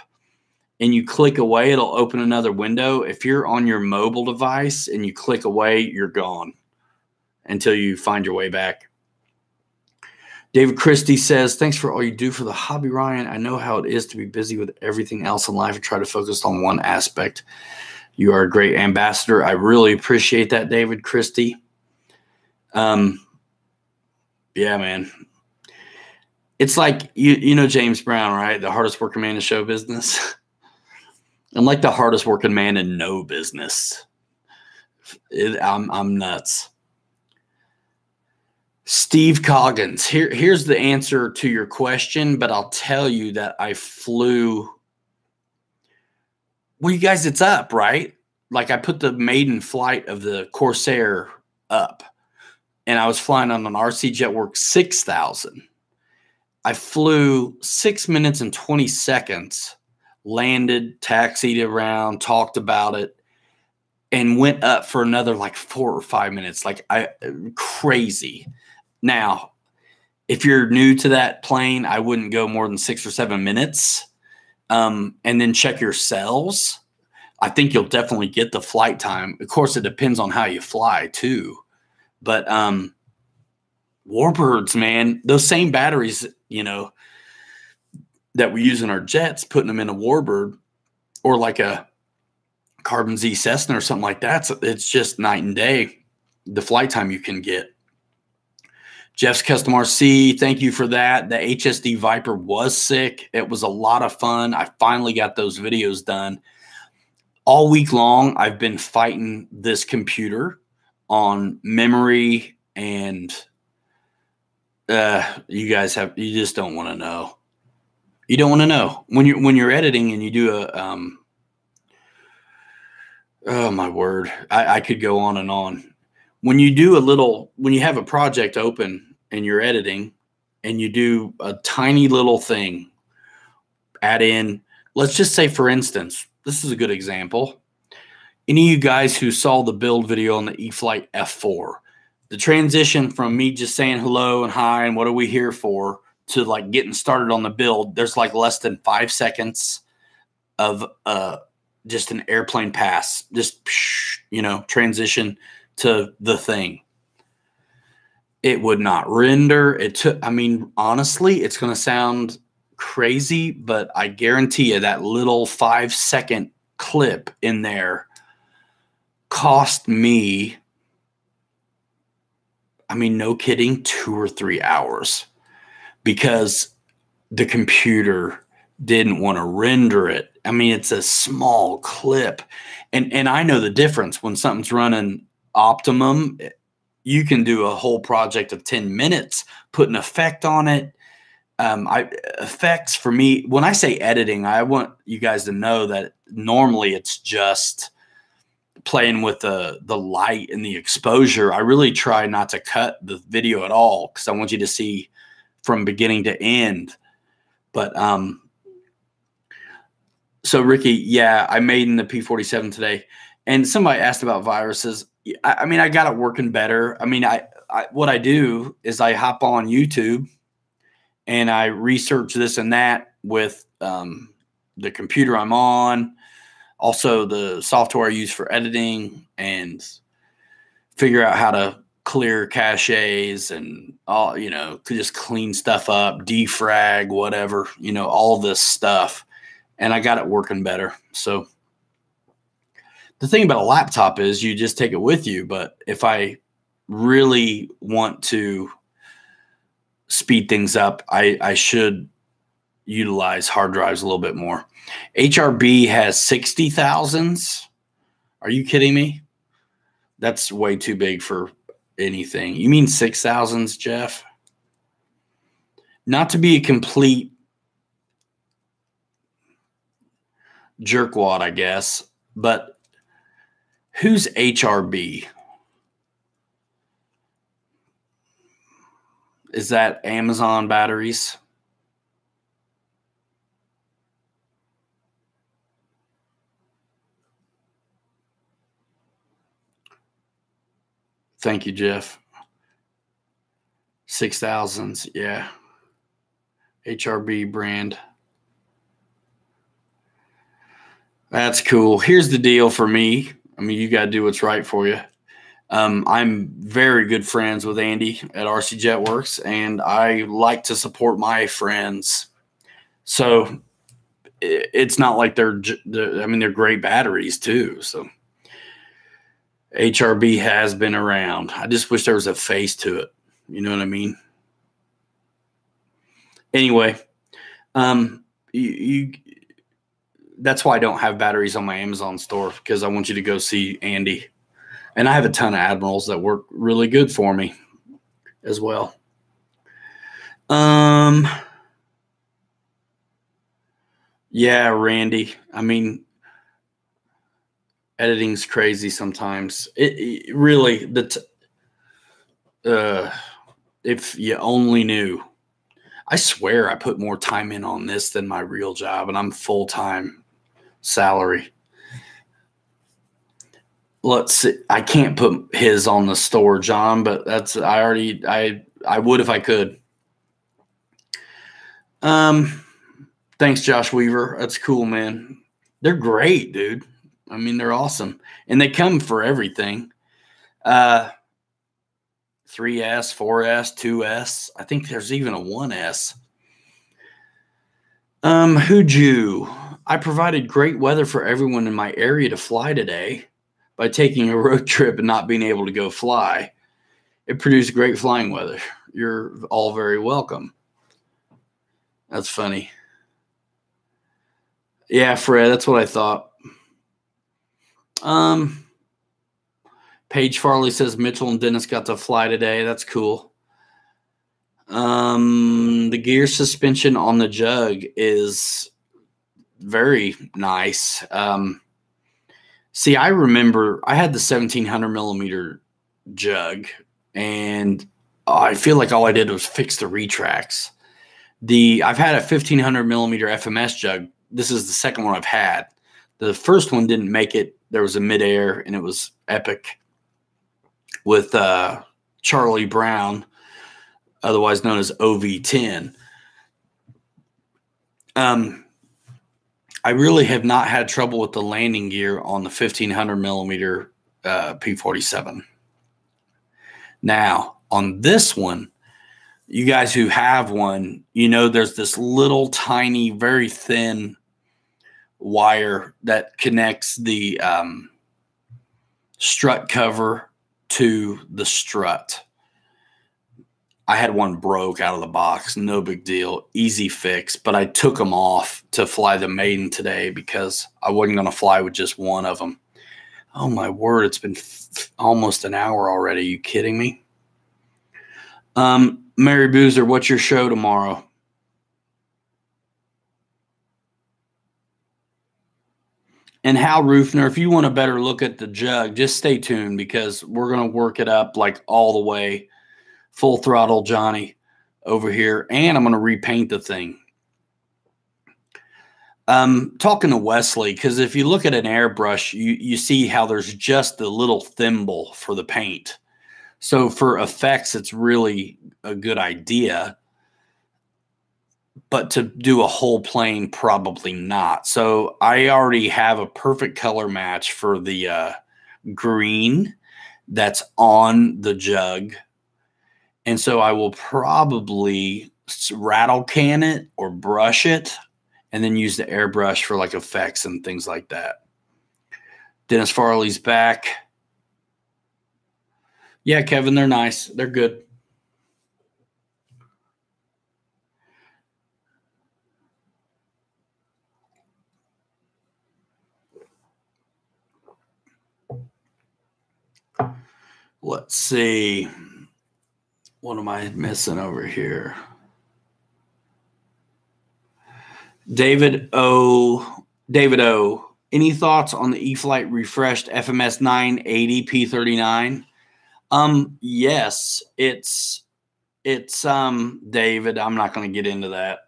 A: and you click away, it'll open another window. If you're on your mobile device and you click away, you're gone until you find your way back. David Christie says, thanks for all you do for the hobby, Ryan. I know how it is to be busy with everything else in life and try to focus on one aspect. You are a great ambassador. I really appreciate that, David Christie. Yeah, man. It's like, you know James Brown, right? The hardest working man in show business. I'm like the hardest working man in no business. I'm nuts. Steve Coggins. Here's the answer to your question, but I'll tell you that I flew. Well, you guys, it's up, right? Like I put the maiden flight of the Corsair up, and I was flying on an RC Jetworks 6000. I flew 6 minutes and 20 seconds, landed, taxied around, talked about it, and went up for another like 4 or 5 minutes. Like crazy. Now, if you're new to that plane, I wouldn't go more than 6 or 7 minutes. And then check your cells. I think you'll definitely get the flight time. Of course, it depends on how you fly too. But warbirds, man, those same batteries, you know, that we use in our jets, putting them in a warbird or like a Carbon Z Cessna or something like that, it's just night and day, the flight time you can get. Jeff's Custom RC, thank you for that. The HSD Viper was sick. It was a lot of fun. I finally got those videos done. All week long, I've been fighting this computer on memory, and you just don't want to know. You don't want to know when you're editing and you do a oh my word, I could go on and on. When you have a project open and you're editing and you do a tiny little thing, add in, let's just say, for instance, this is a good example. Any of you guys who saw the build video on the E-flite F4, the transition from me just saying hello and hi and what are we here for to like getting started on the build, there's like less than 5 seconds of just an airplane pass, just, you know, transition to the thing. It would not render. It took, I mean, honestly, it's going to sound crazy, but I guarantee you that little 5-second clip in there cost me, I mean, no kidding, 2 or 3 hours because the computer didn't want to render it. I mean, it's a small clip. And I know the difference when something's running optimum. You can do a whole project of 10 minutes, put an effect on it. Effects for me, when I say editing, I want you guys to know that normally it's just playing with the light and the exposure. I really try not to cut the video at all because I want you to see from beginning to end. But so Ricky, yeah, I made in the P-47 today, and somebody asked about viruses. I mean, I got it working better. I mean, what I do is I hop on YouTube and I research this and that with the computer I'm on, also the software I use for editing, and figure out how to clear caches and all, you know, to just clean stuff up, defrag, whatever, you know, all this stuff. And I got it working better. So the thing about a laptop is you just take it with you. But if I really want to speed things up, I should utilize hard drives a little bit more. HRB has 60,000s. Are you kidding me? That's way too big for anything. You mean 6,000s, Jeff? Not to be a complete jerkwad, I guess, but who's HRB? Is that Amazon batteries? Thank you, Jeff. 6,000s, yeah. HRB brand. That's cool. Here's the deal for me. I mean, you got to do what's right for you. I'm very good friends with Andy at RC Jetworks, and I like to support my friends. So it's not like they're great batteries too. So HRB has been around. I just wish there was a face to it. You know what I mean? Anyway, that's why I don't have batteries on my Amazon store, because I want you to go see Andy. And I have a ton of Admirals that work really good for me as well. Yeah, Randy. I mean, editing's crazy sometimes. It really, if you only knew. I swear I put more time in on this than my real job, and I'm full-time salary. Let's see. I can't put his on the store, John, but that's I would if I could. Thanks, Josh Weaver. That's cool, man. They're great, dude. I mean, they're awesome. And they come for everything. 3S, 4S, 2S. I think there's even a 1S. Huju. I provided great weather for everyone in my area to fly today by taking a road trip and not being able to go fly. It produced great flying weather. You're all very welcome. That's funny. Yeah, Fred, that's what I thought. Paige Farley says Mitchell and Dennis got to fly today. That's cool. The gear suspension on the jug is very nice. See, I remember I had the 1700 millimeter jug, and I feel like all I did was fix the retracts. I've had a 1500 millimeter FMS jug. This is the second one I've had. The first one didn't make it. There was a midair, and it was epic with Charlie Brown, otherwise known as OV10. I really have not had trouble with the landing gear on the 1500 millimeter P-47. Now, on this one, you guys who have one, you know there's this little tiny, very thin wire that connects the strut cover to the strut. I had one broke out of the box, no big deal, easy fix, but I took them off to fly the Maiden today because I wasn't going to fly with just one of them. Oh my word, it's been almost an hour already. Are you kidding me? Mary Boozer, what's your show tomorrow? And Hal Roofner, if you want a better look at the jug, just stay tuned because we're going to work it up like all the way, full throttle Johnny over here, and I'm going to repaint the thing. Talking to Wesley, because if you look at an airbrush, you see how there's just a little thimble for the paint. So for effects, it's really a good idea. But to do a whole plane, probably not. So I already have a perfect color match for the green that's on the jug. And so I will probably rattle can it or brush it and then use the airbrush for like effects and things like that. Dennis Farley's back. Yeah, Kevin, they're nice. They're good. Let's see. What am I missing over here? David O. Any thoughts on the E-flite refreshed FMS 980 P-39? Yes, it's David, I'm not going to get into that.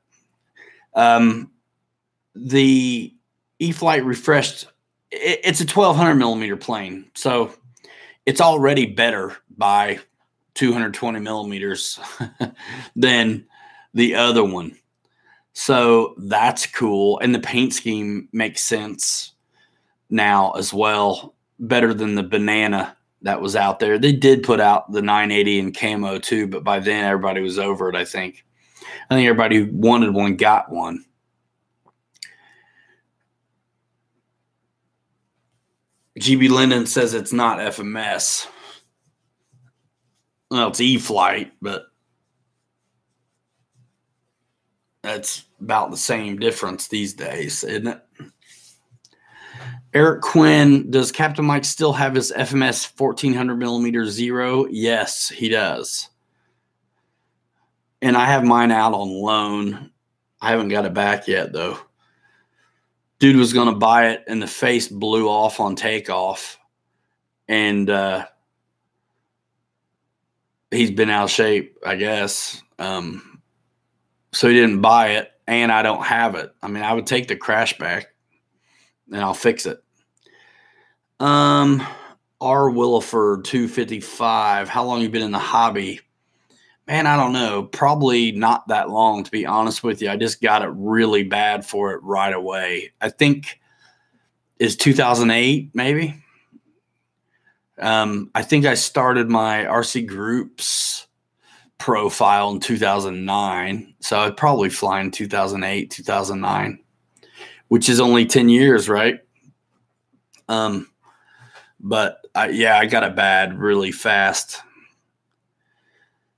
A: The E-flite refreshed, it's a 1200 millimeter plane, so it's already better by 220 millimeters than the other one. So that's cool. And the paint scheme makes sense now as well, better than the banana that was out there. They did put out the 980 in camo too, but by then everybody was over it, I think. I think everybody who wanted one got one. GB Linden says it's not FMS. Well, it's E-flite, but that's about the same difference these days, isn't it? Eric Quinn, does Captain Mike still have his FMS 1400 millimeter zero? Yes, he does. And I have mine out on loan. I haven't got it back yet, though. Dude was going to buy it, and the face blew off on takeoff. And he's been out of shape, I guess. So he didn't buy it, and I don't have it. I mean, I would take the crash back, and I'll fix it. R. Williford 255. How long you been in the hobby? Man, I don't know. Probably not that long, to be honest with you. I just got it really bad for it right away. I think is 2008, maybe. I think I started my RC groups profile in 2009. So I'd probably fly in 2008, 2009, which is only 10 years, right? But I got it bad really fast.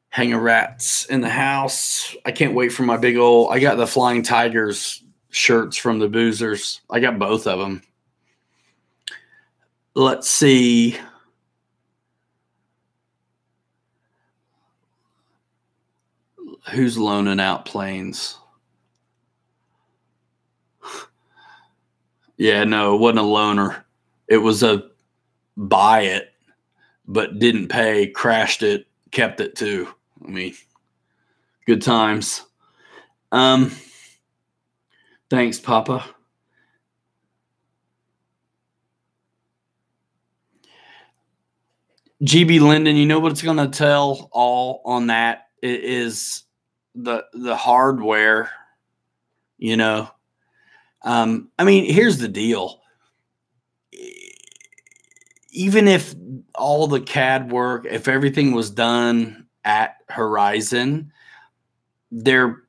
A: Hanger rats in the house. I can't wait for my big old, I got the Flying Tigers shirts from the Boozers. I got both of them. Let's see. Who's loaning out planes? Yeah, no, it wasn't a loaner. It was a buy it, but didn't pay, crashed it, kept it too. I mean, good times. Thanks, Papa. GB Linden, you know what it's going to tell all on that? It is the hardware, you know. I mean, here's the deal. Even if all the CAD work, if everything was done at Horizon, they're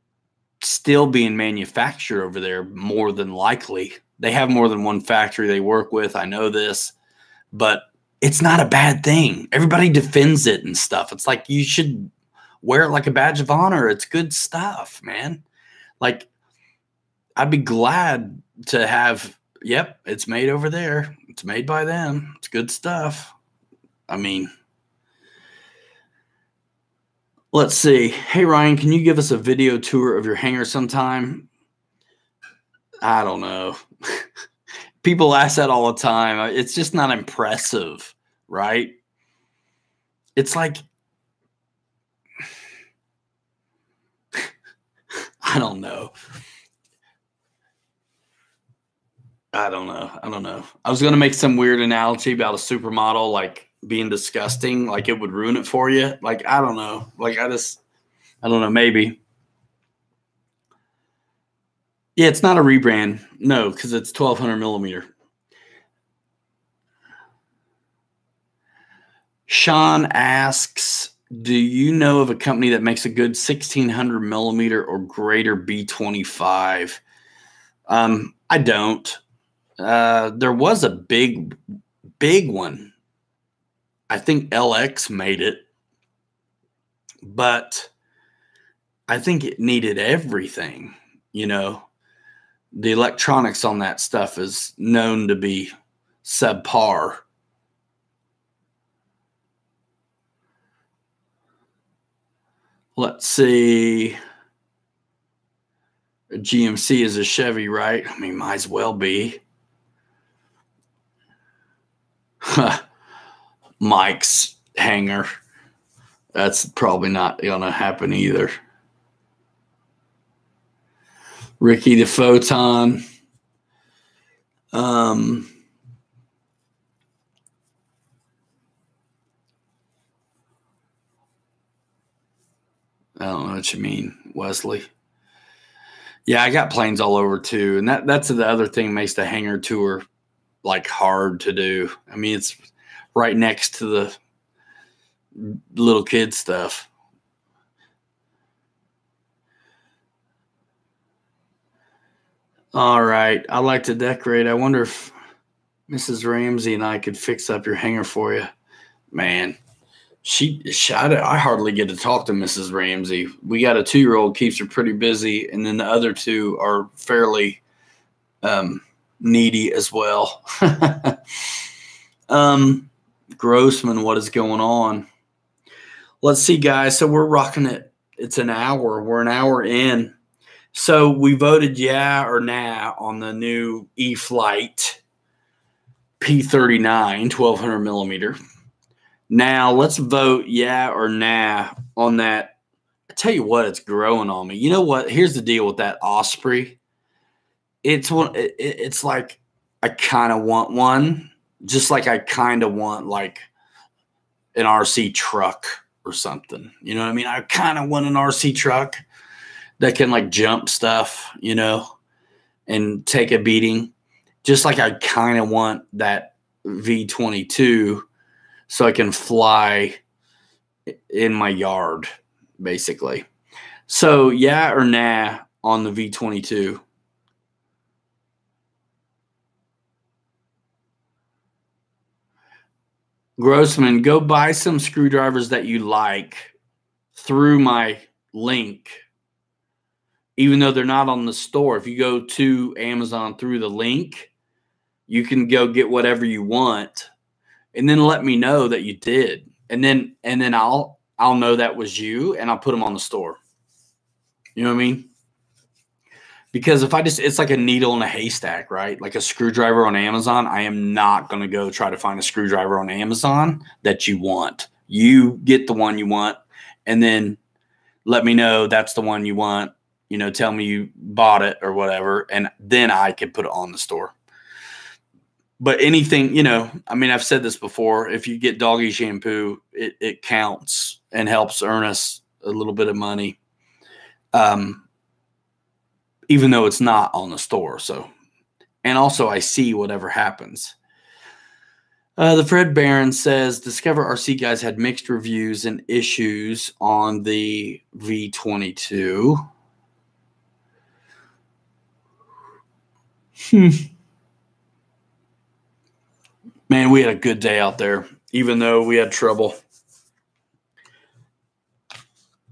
A: still being manufactured over there more than likely. They have more than one factory they work with. I know this, but it's not a bad thing. Everybody defends it and stuff. It's like you should wear it like a badge of honor. It's good stuff, man. Like, I'd be glad to have, yep, it's made over there. It's made by them. It's good stuff. I mean, let's see. Hey, Ryan, can you give us a video tour of your hangar sometime? I don't know. People ask that all the time. It's just not impressive, right? It's like, I don't know. I don't know. I was going to make some weird analogy about a supermodel, like being disgusting, like it would ruin it for you. Like, I don't know. Like, I don't know. Maybe. Yeah, it's not a rebrand. No, because it's 1200 millimeter. Sean asks, do you know of a company that makes a good 1600 millimeter or greater B-25? I don't. There was a big one. I think LX made it, but I think it needed everything, you know. The electronics on that stuff is known to be subpar. Let's see. A GMC is a Chevy, right? I mean, might as well be. Mike's hangar. That's probably not going to happen either. Ricky the Photon. I don't know what you mean, Wesley. Yeah, I got planes all over too, and that's the other thing makes the hangar tour like hard to do. I mean, it's right next to the little kid stuff. All right, I like to decorate. I wonder if Mrs. Ramsey and I could fix up your hangar for you. Man, I hardly get to talk to Mrs. Ramsey. We got a 2-year-old, keeps her pretty busy, and then the other two are fairly needy as well. Grossman, what is going on? Let's see, guys. So we're rocking it. It's an hour. We're an hour in. So we voted yeah or nah on the new E-flite P-39 1200 millimeter. Now let's vote yeah or nah on that. I tell you what, it's growing on me. You know what? Here's the deal with that Osprey. It's like I kind of want one, just like I kind of want like an RC truck or something. You know what I mean? I kind of want an RC truck that can like jump stuff, you know, and take a beating. Just like I kind of want that V-22 so I can fly in my yard, basically. So, yeah or nah on the V-22? Grossman, go buy some screwdrivers that you like through my link, even though they're not on the store. If you go to Amazon through the link, you can go get whatever you want, and then let me know that you did, and then I'll know that was you, and I'll put them on the store. You know what I mean? Because if it's like a needle in a haystack, right? Like a screwdriver on Amazon. I am not going to go try to find a screwdriver on Amazon that you want. You get the one you want, and then let me know that's the one you want. You know, tell me you bought it or whatever, and then I can put it on the store. But anything, you know, I mean, I've said this before. If you get doggy shampoo, it counts and helps earn us a little bit of money. Even though it's not on the store. So, and also I see whatever happens. The Fred Barron says, Discover RC guys had mixed reviews and issues on the V-22. Man, we had a good day out there, even though we had trouble.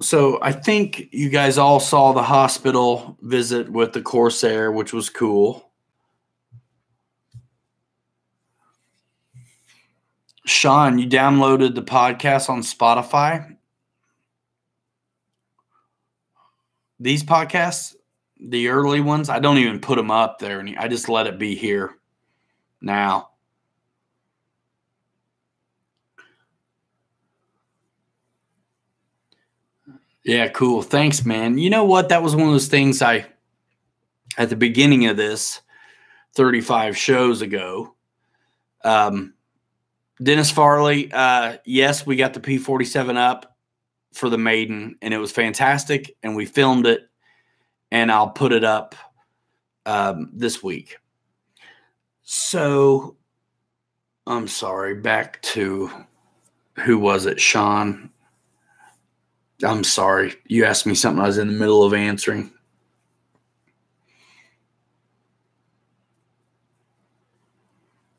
A: So I think you guys all saw the hospital visit with the Corsair, which was cool. Sean, you downloaded the podcast on Spotify? These podcasts, the early ones, I don't even put them up there. I just let it be here now. Yeah, cool. Thanks, man. You know what? That was one of those things at the beginning of this 35 shows ago, Dennis Farley, yes, we got the P-47 up for the Maiden, and it was fantastic, and we filmed it, and I'll put it up this week. So, I'm sorry, back to, who was it, Sean? I'm sorry. You asked me something I was in the middle of answering.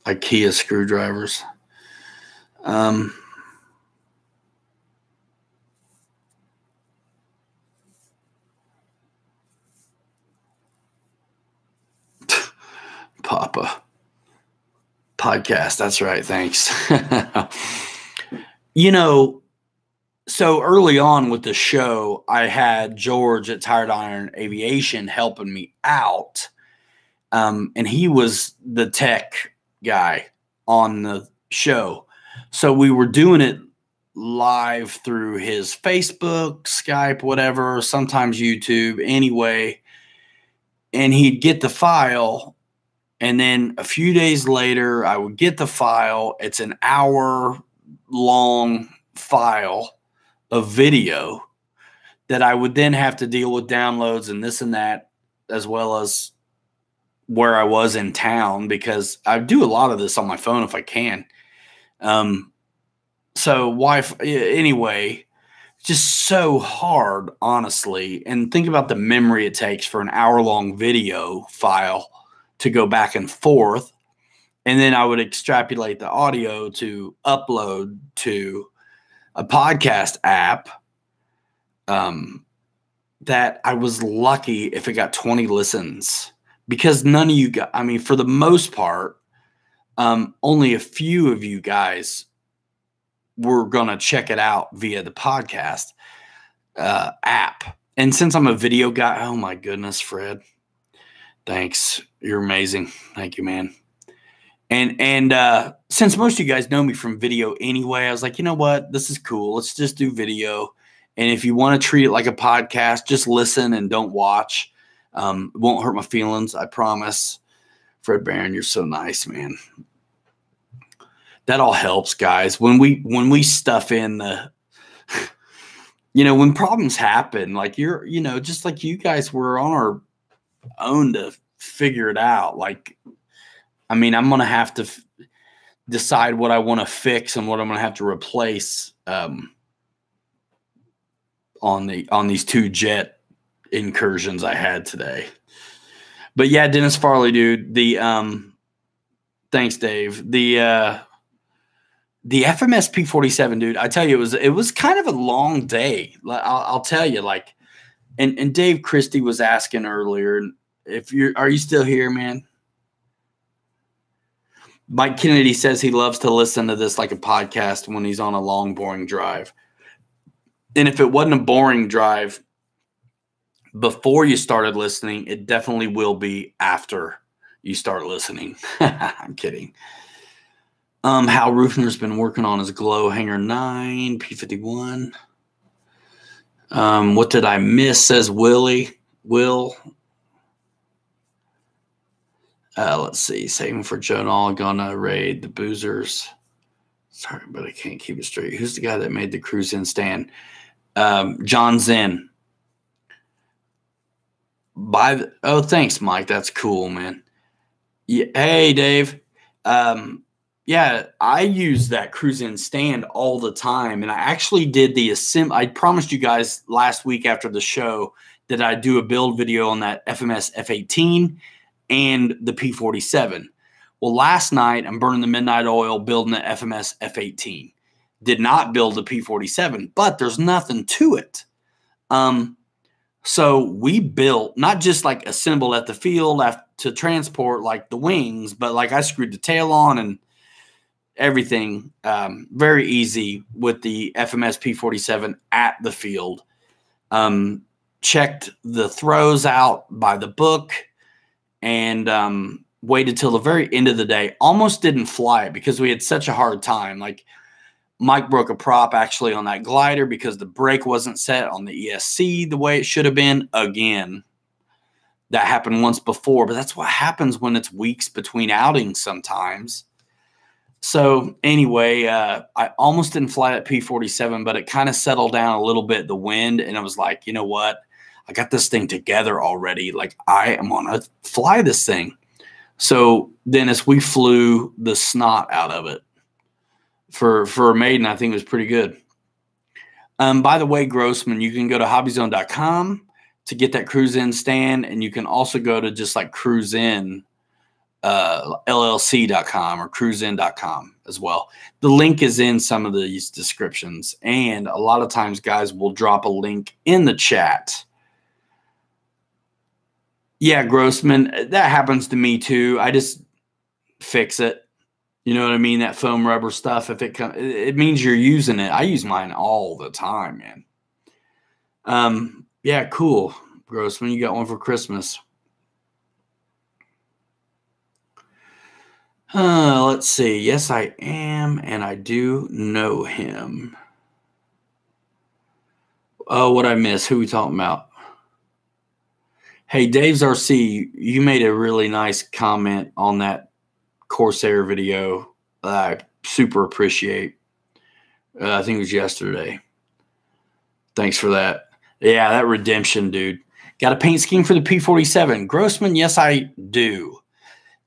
A: IKEA screwdrivers. Papa. Podcast. That's right. Thanks. You know, so early on with the show, I had George at Tired Iron Aviation helping me out. And he was the tech guy on the show. So we were doing it live through his Facebook, Skype, whatever, sometimes YouTube, anyway. And he'd get the file. And then a few days later, I would get the file. It's an hour-long file of video that I would then have to deal with downloads and this and that, as well as where I was in town, because I do a lot of this on my phone if I can. So anyway, just so hard, honestly. And think about the memory it takes for an hour-long video file to go back and forth. And then I would extrapolate the audio to upload to a podcast app that I was lucky if it got 20 listens, because none of you guys, I mean, for the most part, only a few of you guys were going to check it out via the podcast app. And since I'm a video guy, oh my goodness, Fred, thanks. You're amazing. Thank you, man. And since most of you guys know me from video anyway, I was like, you know what? This is cool. Let's just do video. And if you want to treat it like a podcast, just listen and don't watch. It won't hurt my feelings, I promise. Fred Barron, you're so nice, man. That all helps, guys. When we stuff in the, you know, when problems happen, like just like you guys were on our own to figure it out. Like, I mean, I'm going to have to decide what I want to fix and what I'm going to have to replace on these 2 jet incursions I had today. But yeah, Dennis Farley, dude, thanks, Dave. The FMS P-47, dude, I tell you, it was kind of a long day. I'll tell you, like, and Dave Christie was asking earlier, are you still here, man? Mike Kennedy says he loves to listen to this like a podcast when he's on a long, boring drive. And if it wasn't a boring drive before you started listening, it definitely will be after you start listening. I'm kidding. Hal Rufner's been working on his Glow Hanger 9, P-51. What did I miss, says Will. Let's see. Saving for Jonah, gonna raid the boozers. Sorry, but I can't keep it straight. Who's the guy that made the cruise in stand? John Zen. Oh, thanks, Mike. That's cool, man. Yeah, hey, Dave. Yeah, I use that cruise in stand all the time. And I actually did I promised you guys last week after the show that I'd do a build video on that FMS F-18 and the P-47. Well, last night I'm burning the midnight oil building the FMS F-18. Did not build the P-47, but there's nothing to it. So we built, not just like assembled at the field to transport like the wings, but like I screwed the tail on and everything. Very easy with the FMS P-47 at the field. Checked the throws out by the book and waited till the very end of the day. Almost didn't fly it because we had such a hard time. Like Mike broke a prop actually on that glider because the brake wasn't set on the ESC the way it should have been. Again, that happened once before, but that's what happens when it's weeks between outings sometimes. So anyway, I almost didn't fly that P-47, but it kind of settled down a little bit, the wind, and I was like, you know what? I got this thing together already. Like, I am going to fly this thing. So Dennis, we flew the snot out of it. For a maiden, I think it was pretty good. By the way, Grossman, you can go to hobbyzone.com to get that cruise in stand, and you can also go to just like cruise in llc.com or cruisein.com as well. The link is in some of these descriptions, and a lot of times guys will drop a link in the chat. Yeah, Grossman, that happens to me too. I just fix it. You know what I mean? That foam rubber stuff, if it means you're using it. I use mine all the time, man. Yeah, cool. Grossman, you got one for Christmas. Let's see. Yes, I am, and I do know him. Oh, what I miss? Who we talking about? Hey, Dave's RC, you made a really nice comment on that Corsair video that I super appreciate. I think it was yesterday. Thanks for that. Yeah, that redemption, dude. Got a paint scheme for the P-47. Grossman, yes, I do.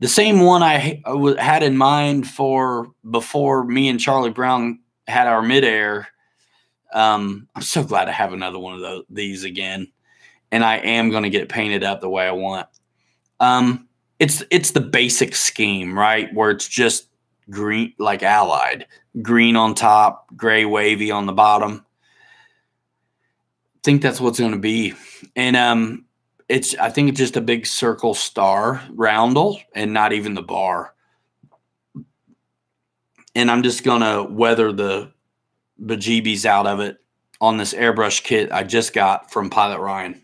A: The same one I had in mind for before me and Charlie Brown had our midair. I'm so glad I have another one of these again. And I am going to get it painted up the way I want. It's the basic scheme, right? Where it's just green, like Allied. Green on top, gray wavy on the bottom. I think that's what's going to be. And I think it's just a big circle star roundel and not even the bar. And I'm just going to weather the bejeebies out of it on this airbrush kit I just got from Pilot Ryan.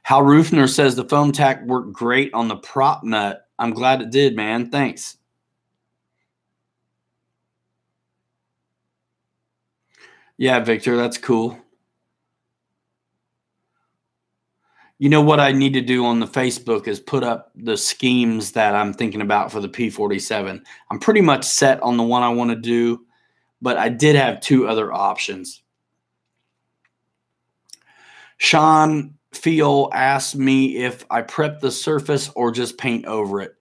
A: Hal Rufner says the foam tack worked great on the prop nut. I'm glad it did, man. Thanks. Yeah, Victor, that's cool. You know what I need to do on the Facebook is put up the schemes that I'm thinking about for the P-47. I'm pretty much set on the one I want to do, but I did have 2 other options. Sean Feel asked me if I prep the surface or just paint over it.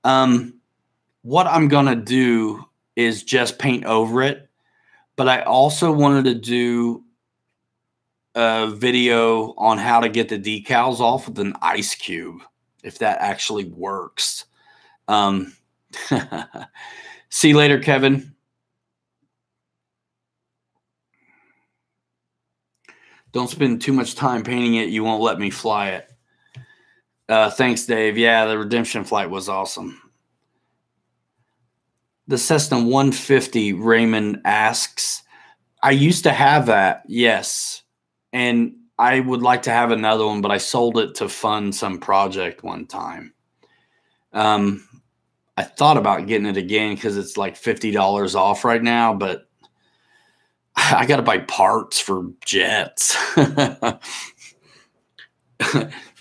A: What I'm going to do is just paint over it, but I also wanted to do a video on how to get the decals off with an ice cube, if that actually works. See you later, Kevin. Don't spend too much time painting it. You won't let me fly it. Thanks, Dave. Yeah, the redemption flight was awesome. The Cessna 150, Raymond asks, I used to have that, yes. And I would like to have another one, but I sold it to fund some project one time. I thought about getting it again because it's like $50 off right now, but I got to buy parts for jets.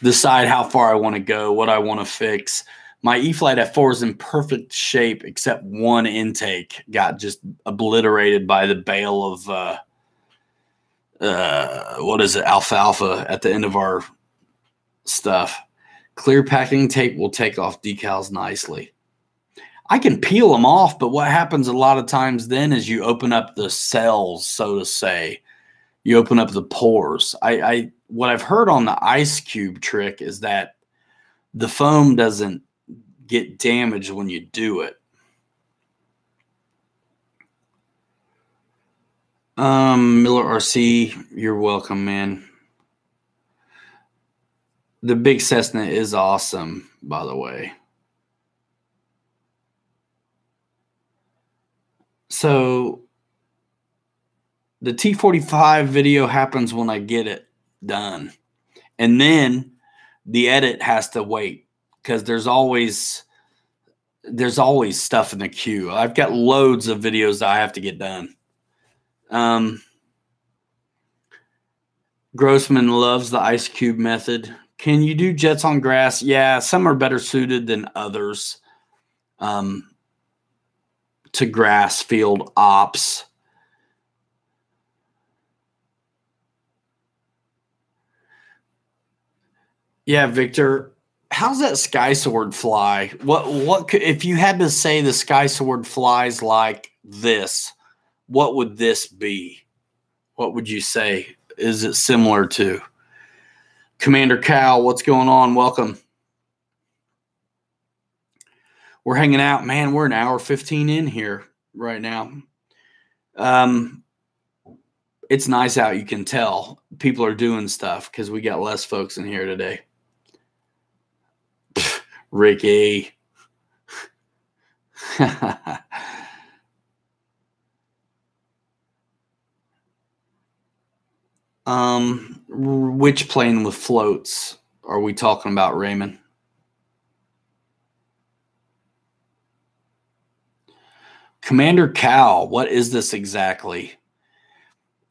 A: Decide how far I want to go, what I want to fix. My E-flite F4 is in perfect shape, except one intake got just obliterated by the bale of, what is it, alfalfa at the end of our stuff. Clear packing tape will take off decals nicely. I can peel them off, but what happens a lot of times then is you open up the cells, so to say. You open up the pores. What I've heard on the ice cube trick is that the foam doesn't get damaged when you do it. Miller RC, you're welcome, man. The big Cessna is awesome, by the way. So the T-45 video happens when I get it done. And then the edit has to wait because there's always stuff in the queue. I've got loads of videos that I have to get done. Grossman loves the ice cube method. Can you do jets on grass? Yeah, some are better suited than others to grass field ops. Yeah, Victor, how's that sky sword fly? What could, if you had to say the sky sword flies like this, what would this be? What would you say? Is it similar to? Commander Cal, what's going on? Welcome. We're hanging out, man. We're an hour 15 in here right now. It's nice out. You can tell people are doing stuff because we got less folks in here today. Ricky. Which plane with floats are we talking about, Raymond? Commander Cal, what is this exactly?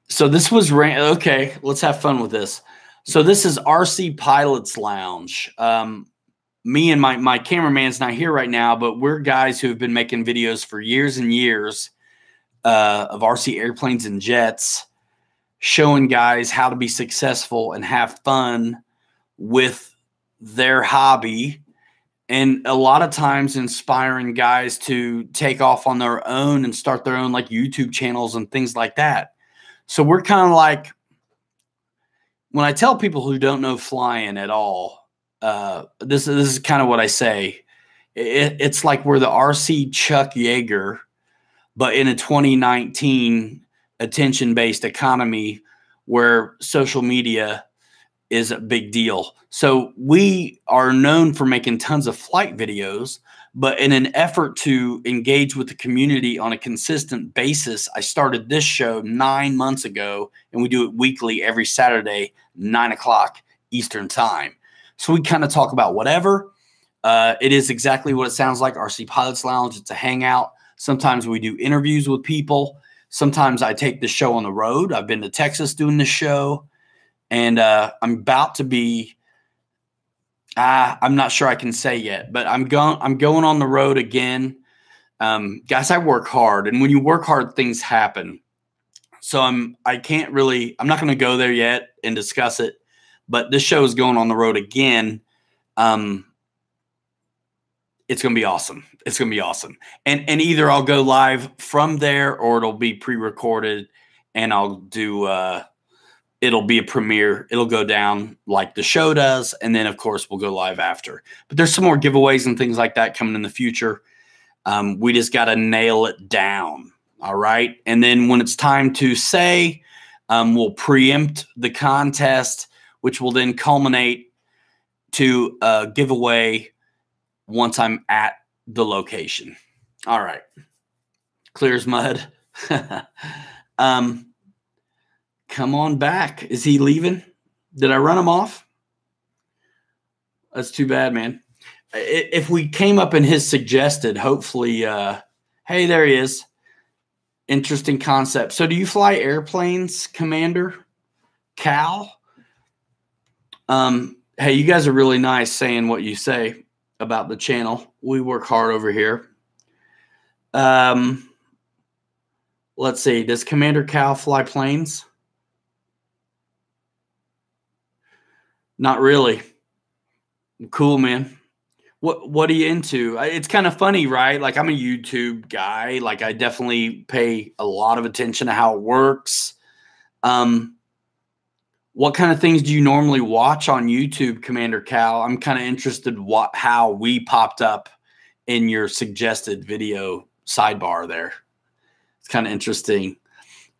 A: So this was okay. Let's have fun with this. So this is RC Pilot's Lounge. Me and my cameraman's not here right now, but we're guys who have been making videos for years and years of RC airplanes and jets, showing guys how to be successful and have fun with their hobby. And a lot of times inspiring guys to take off on their own and start their own like YouTube channels and things like that. So we're kind of like, when I tell people who don't know flying at all, this is kind of what I say. It's like we're the RC Chuck Yeager, but in a 2019 attention-based economy where social media is a big deal. So we are known for making tons of flight videos, but in an effort to engage with the community on a consistent basis, I started this show 9 months ago, and we do it weekly every Saturday, 9 o'clock Eastern time. So we kind of talk about whatever. It is exactly what it sounds like, RC Pilots Lounge. It's a hangout. Sometimes we do interviews with people. Sometimes I take the show on the road. I've been to Texas doing this show. And I'm about to be, I'm not sure I can say yet, but I'm going on the road again. Guys, I work hard. And when you work hard, things happen. So I'm not going to go there yet and discuss it, but this show is going on the road again. It's going to be awesome. It's going to be awesome. And either I'll go live from there or it'll be pre-recorded and I'll do, it'll be a premiere. It'll go down like the show does. And then of course we'll go live after, but there's some more giveaways and things like that coming in the future. We just got to nail it down. All right. And then when it's time to say, we'll preempt the contest, which will then culminate to a giveaway once I'm at the location. All right. Clear as mud. Come on back. Is he leaving? Did I run him off? That's too bad, man. If we came up in his suggested, hopefully, hey, there he is. Interesting concept. So do you fly airplanes, Commander Cal? Hey, you guys are really nice saying what you say about the channel. We work hard over here. Let's see. Does Commander Cal fly planes? Not really. Cool, man. What are you into? It's kind of funny, right? Like I'm a YouTube guy. Like I definitely pay a lot of attention to how it works. What kind of things do you normally watch on YouTube, Commander Cal? I'm kind of interested how we popped up in your suggested video sidebar there. It's kind of interesting.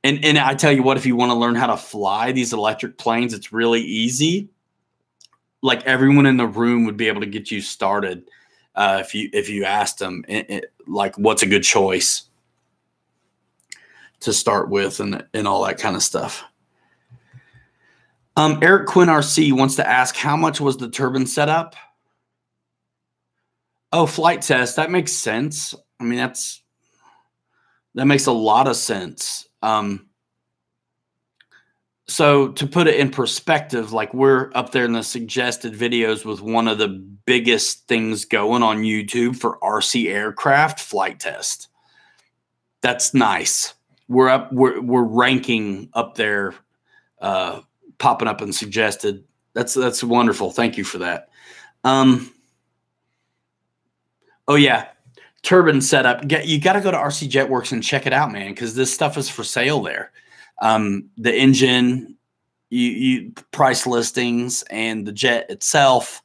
A: And I tell you what, if you want to learn how to fly these electric planes, it's really easy. Like everyone in the room would be able to get you started if you asked them like what's a good choice to start with and all that kind of stuff. Eric Quinn RC wants to ask, how much was the turbine setup? Oh, flight test. That makes sense. I mean, that makes a lot of sense. So to put it in perspective, like we're up there in the suggested videos with one of the biggest things going on YouTube for RC aircraft flight test. That's nice. We're ranking up there, popping up and suggested. That's wonderful. Thank you for that. Oh yeah. Turbine setup. You got to go to RC Jetworks and check it out, man. Cause this stuff is for sale there. The engine, price listings and the jet itself,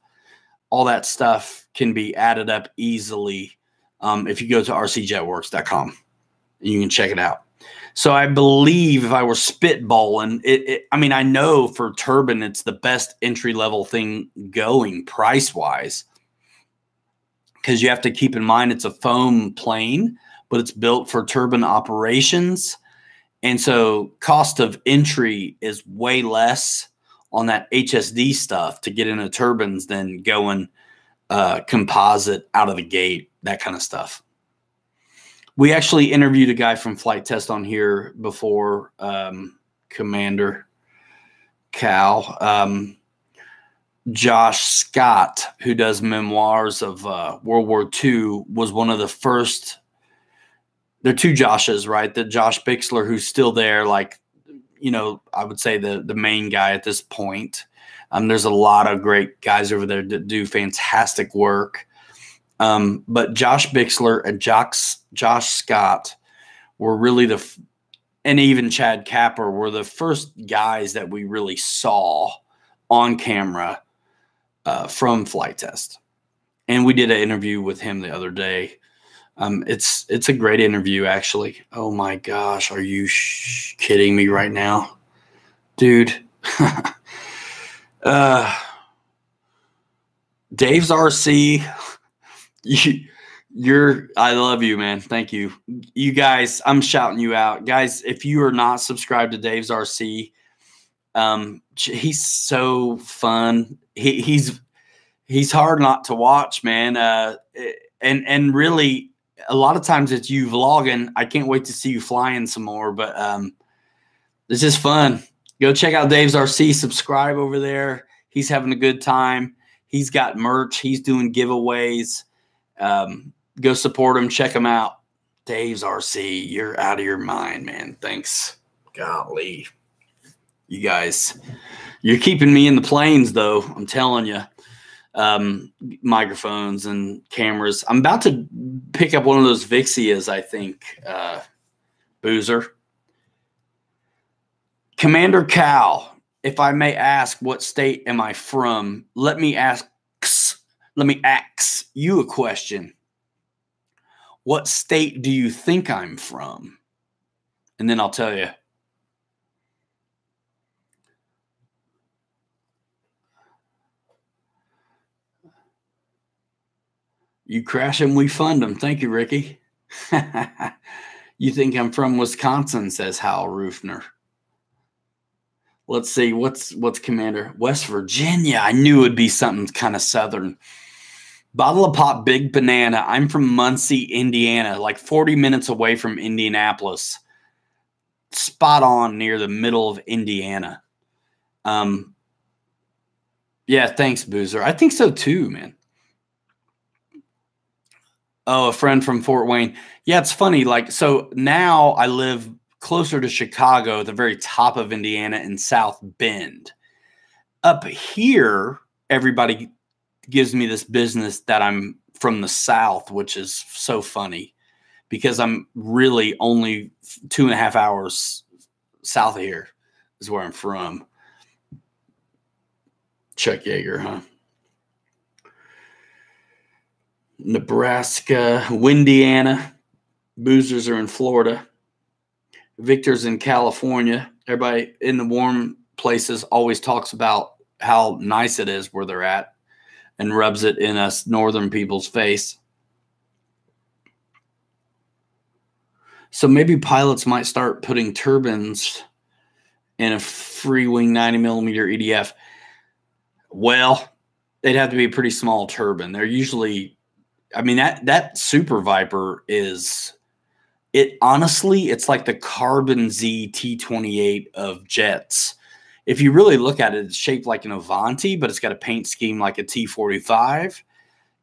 A: all that stuff can be added up easily. If you go to rcjetworks.com, you can check it out. So I believe if I were spitballing I mean, I know for turbine, it's the best entry level thing going price wise, because you have to keep in mind, it's a foam plane, but it's built for turbine operations. And so cost of entry is way less on that HSD stuff to get into turbines than going composite out of the gate, that kind of stuff. We actually interviewed a guy from Flight Test on here before, Commander Cal. Josh Scott, who does memoirs of World War II, was one of the first. There are two Joshes, right? The Josh Bixler, who's still there, like, you know, I would say the main guy at this point. There's a lot of great guys over there that do fantastic work. But Josh Bixler and Josh Scott were really and even Chad Capper were the first guys that we really saw on camera from Flight Test. And we did an interview with him the other day. It's a great interview, actually. Oh my gosh, are you kidding me right now, dude? Dave's RC, I love you, man. Thank you. You guys, I'm shouting you out, guys. If you are not subscribed to Dave's RC, he's so fun. He's hard not to watch, man. And really, a lot of times it's you vlogging. I can't wait to see you flying some more, but it's just fun. Go check out Dave's RC. Subscribe over there. He's having a good time. He's got merch. He's doing giveaways. Go support him. Check him out. Dave's RC. You're out of your mind, man. Thanks. Golly. You guys, you're keeping me in the planes, though. I'm telling you. Microphones and cameras. I'm about to pick up one of those Vixias, I think, Boozer. Commander Cal, if I may ask, what state am I from? Let me ask you a question. What state do you think I'm from? And then I'll tell you. You crash them, we fund them. Thank you, Ricky. You think I'm from Wisconsin, says Hal Roofner. Let's see, what's Commander? West Virginia. I knew it would be something kind of southern. Bottle of Pop, Big Banana. I'm from Muncie, Indiana, like 40 minutes away from Indianapolis. Spot on near the middle of Indiana. Yeah, thanks, Boozer. I think so too, man. Oh, a friend from Fort Wayne. Yeah, it's funny. Like, so now I live closer to Chicago, at the very top of Indiana in South Bend. Up here, everybody gives me this business that I'm from the South, which is so funny because I'm really only 2.5 hours south of here is where I'm from. Chuck Yeager, huh? Nebraska, Windiana. Boozers are in Florida. Victor's in California. Everybody in the warm places always talks about how nice it is where they're at and rubs it in us northern people's face. So maybe pilots might start putting turbines in a free wing 90mm EDF. Well, they'd have to be a pretty small turbine. They're usually, I mean, that Super Viper is, it honestly, it's like the Carbon Z T-28 of jets. If you really look at it, it's shaped like an Avanti, but it's got a paint scheme like a T-45.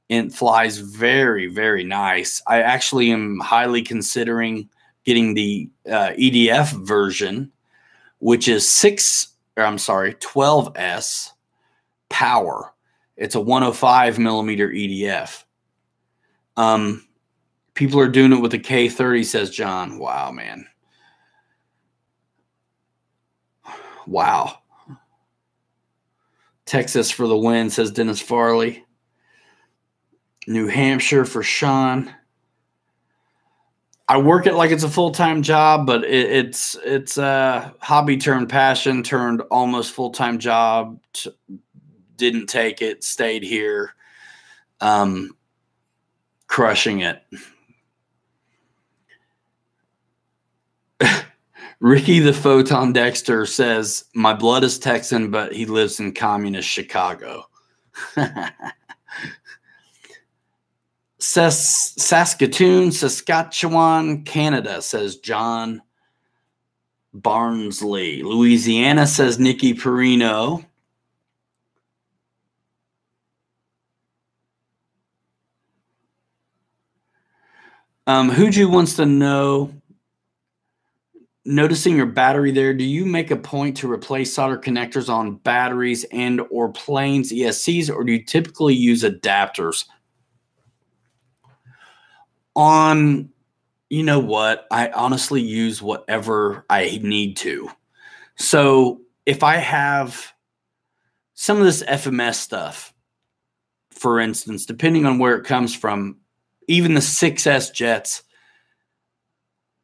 A: And it flies very, very nice. I actually am highly considering getting the EDF version, which is 12S power. It's a 105mm EDF. People are doing it with a K30, says John. Wow, man. Wow. Texas for the win, says Dennis Farley. New Hampshire for Sean. I work it like it's a full-time job, but it's a hobby turned passion turned almost full-time job. Didn't take it, stayed here, crushing it. Ricky the Photon Dexter says, my blood is Texan, but he lives in communist Chicago. Saskatoon, Saskatchewan, Canada, says John Barnsley. Louisiana, says Nikki Perino. Huju wants to know, noticing your battery there, do you make a point to replace solder connectors on batteries and or planes, ESCs, or do you typically use adapters? On, you know what, I honestly use whatever I need to. So if I have some of this FMS stuff, for instance, depending on where it comes from, even the 6S jets,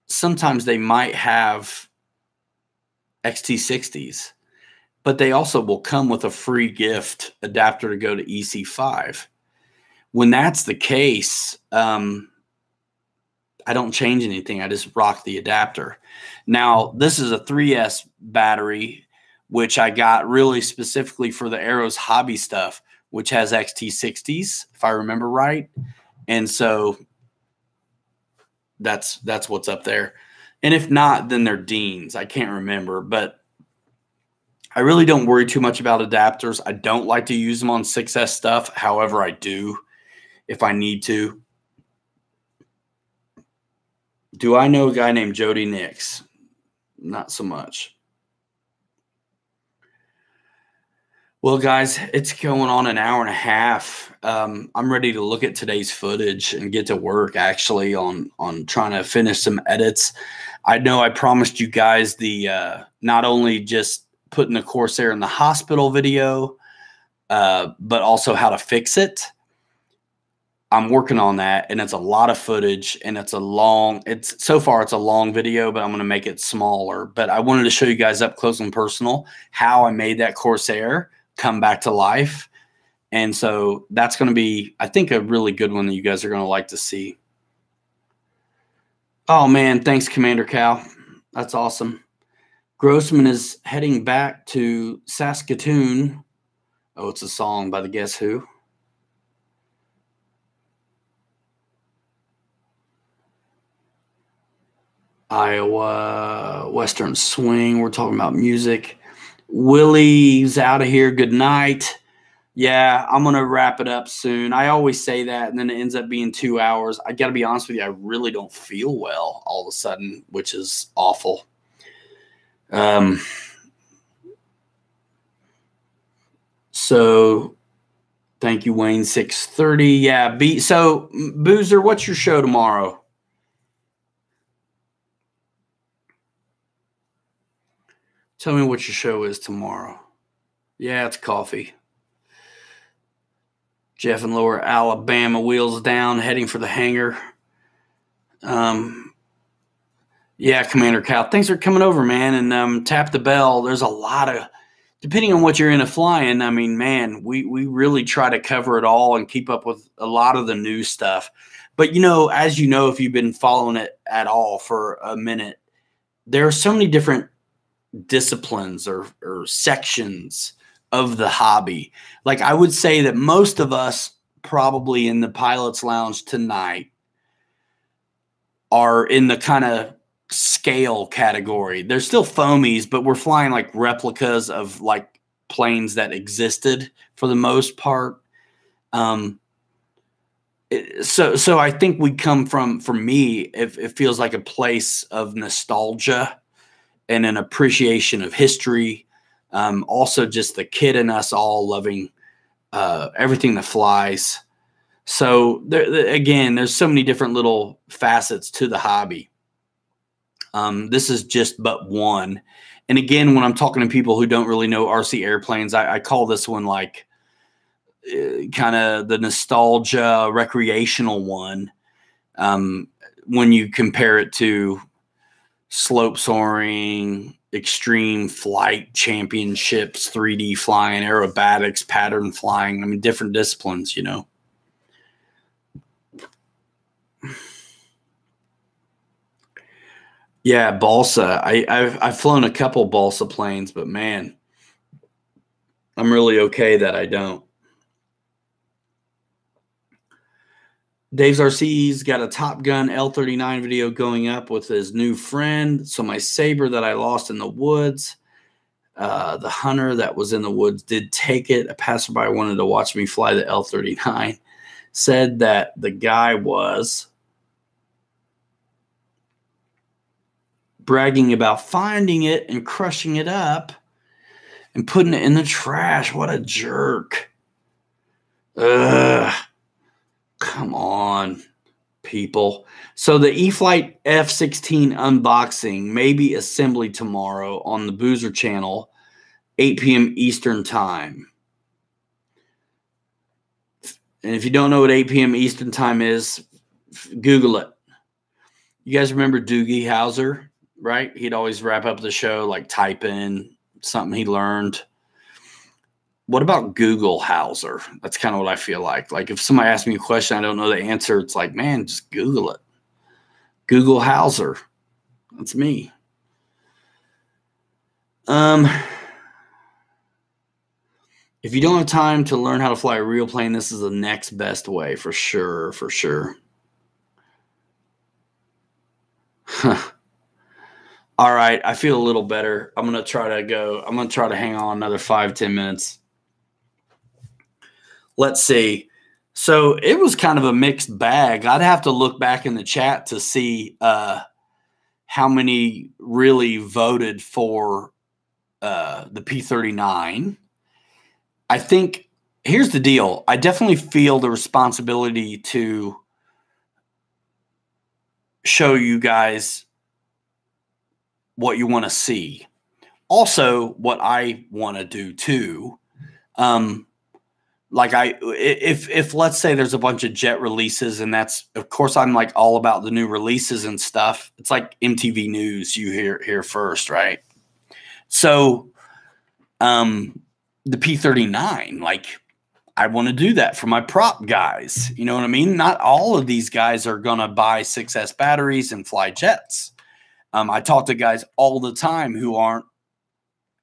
A: sometimes they might have XT60s, but they also will come with a free gift adapter to go to EC5. When that's the case, I don't change anything. I just rock the adapter. Now, this is a 3S battery, which I got really specifically for the Arrows hobby stuff, which has XT60s, if I remember right. And so that's what's up there. And if not, then they're Deans. I can't remember, but I really don't worry too much about adapters. I don't like to use them on 6S stuff. However, I do if I need to. Do I know a guy named Jody Nix? not so much. Well, guys, it's going on an hour and a half. I'm ready to look at today's footage and get to work actually on trying to finish some edits. I know I promised you guys the not only just putting the Corsair in the hospital video, but also how to fix it. I'm working on that, and it's a lot of footage, and so far it's a long video, but I'm going to make it smaller. But I wanted to show you guys up close and personal how I made that Corsair come back to life. And so that's going to be, I think, a really good one that you guys are going to like to see. Oh, man. Thanks, Commander Cal. That's awesome. Grossman is heading back to Saskatoon. Oh, it's a song by the Guess Who. Iowa, Western Swing. We're talking about music. Willie's out of here. Good night. Yeah, I'm going to wrap it up soon. I always say that, and then it ends up being 2 hours. I got to be honest with you, I really don't feel well all of a sudden, which is awful. So thank you, Wayne. 6:30. Yeah. So Boozer, what's your show tomorrow? Tell me what your show is tomorrow. Yeah, it's coffee. Jeff in Lower Alabama, wheels down, heading for the hangar. Yeah, Commander Cal, thanks for coming over, man, and tap the bell. There's a lot of, depending on what you're into flying, I mean, man, we really try to cover it all and keep up with a lot of the new stuff. But, as you know, if you've been following it at all for a minute, there are so many different disciplines or sections of the hobby. Like, I would say that most of us probably in the pilot's lounge tonight are in the kind of scale category. They're still foamies, but we're flying like replicas of like planes that existed for the most part. So I think we come from, for me, it feels like a place of nostalgia and an appreciation of history. Also just the kid in us all loving everything that flies. So again, there's so many different little facets to the hobby. This is just but one. And again, when I'm talking to people who don't really know RC airplanes, I call this one like kind of the nostalgia recreational one. When you compare it to slope soaring, extreme flight championships, 3D flying, aerobatics, pattern flying. I mean, different disciplines, Yeah, balsa. I've flown a couple balsa planes, but man, I'm really okay that I don't. Dave's RC's got a Top Gun L-39 video going up with his new friend. So my Sabre that I lost in the woods, the hunter that was in the woods did take it. A passerby wanted to watch me fly the L-39. Said that the guy was bragging about finding it and crushing it up and putting it in the trash. What a jerk. Ugh. Come on, people. So the E-flite F-16 unboxing, maybe assembly tomorrow on the Boozer channel, 8 p.m. Eastern time. And if you don't know what 8 p.m. Eastern time is, Google it. You guys remember Doogie Howser, right? He'd always wrap up the show, like type in something he learned. What about Google Howser? That's kind of what I feel like. Like if somebody asks me a question, I don't know the answer. It's like, man, just Google it. Google Howser. That's me. If you don't have time to learn how to fly a real plane, this is the next best way for sure, for sure. Huh. All right, I feel a little better. I'm going to try to hang on another 5-10 minutes. Let's see. So it was kind of a mixed bag. I'd have to look back in the chat to see how how many really voted for the P-39. I think here's the deal. I definitely feel the responsibility to show you guys what you want to see. Also, what I want to do too. Like if let's say there's a bunch of jet releases, and that's, of course, I'm like all about the new releases and stuff. It's like MTV News, you hear first, right? So, the P-39, like, I want to do that for my prop guys. You know what I mean? Not all of these guys are going to buy 6S batteries and fly jets. I talk to guys all the time who aren't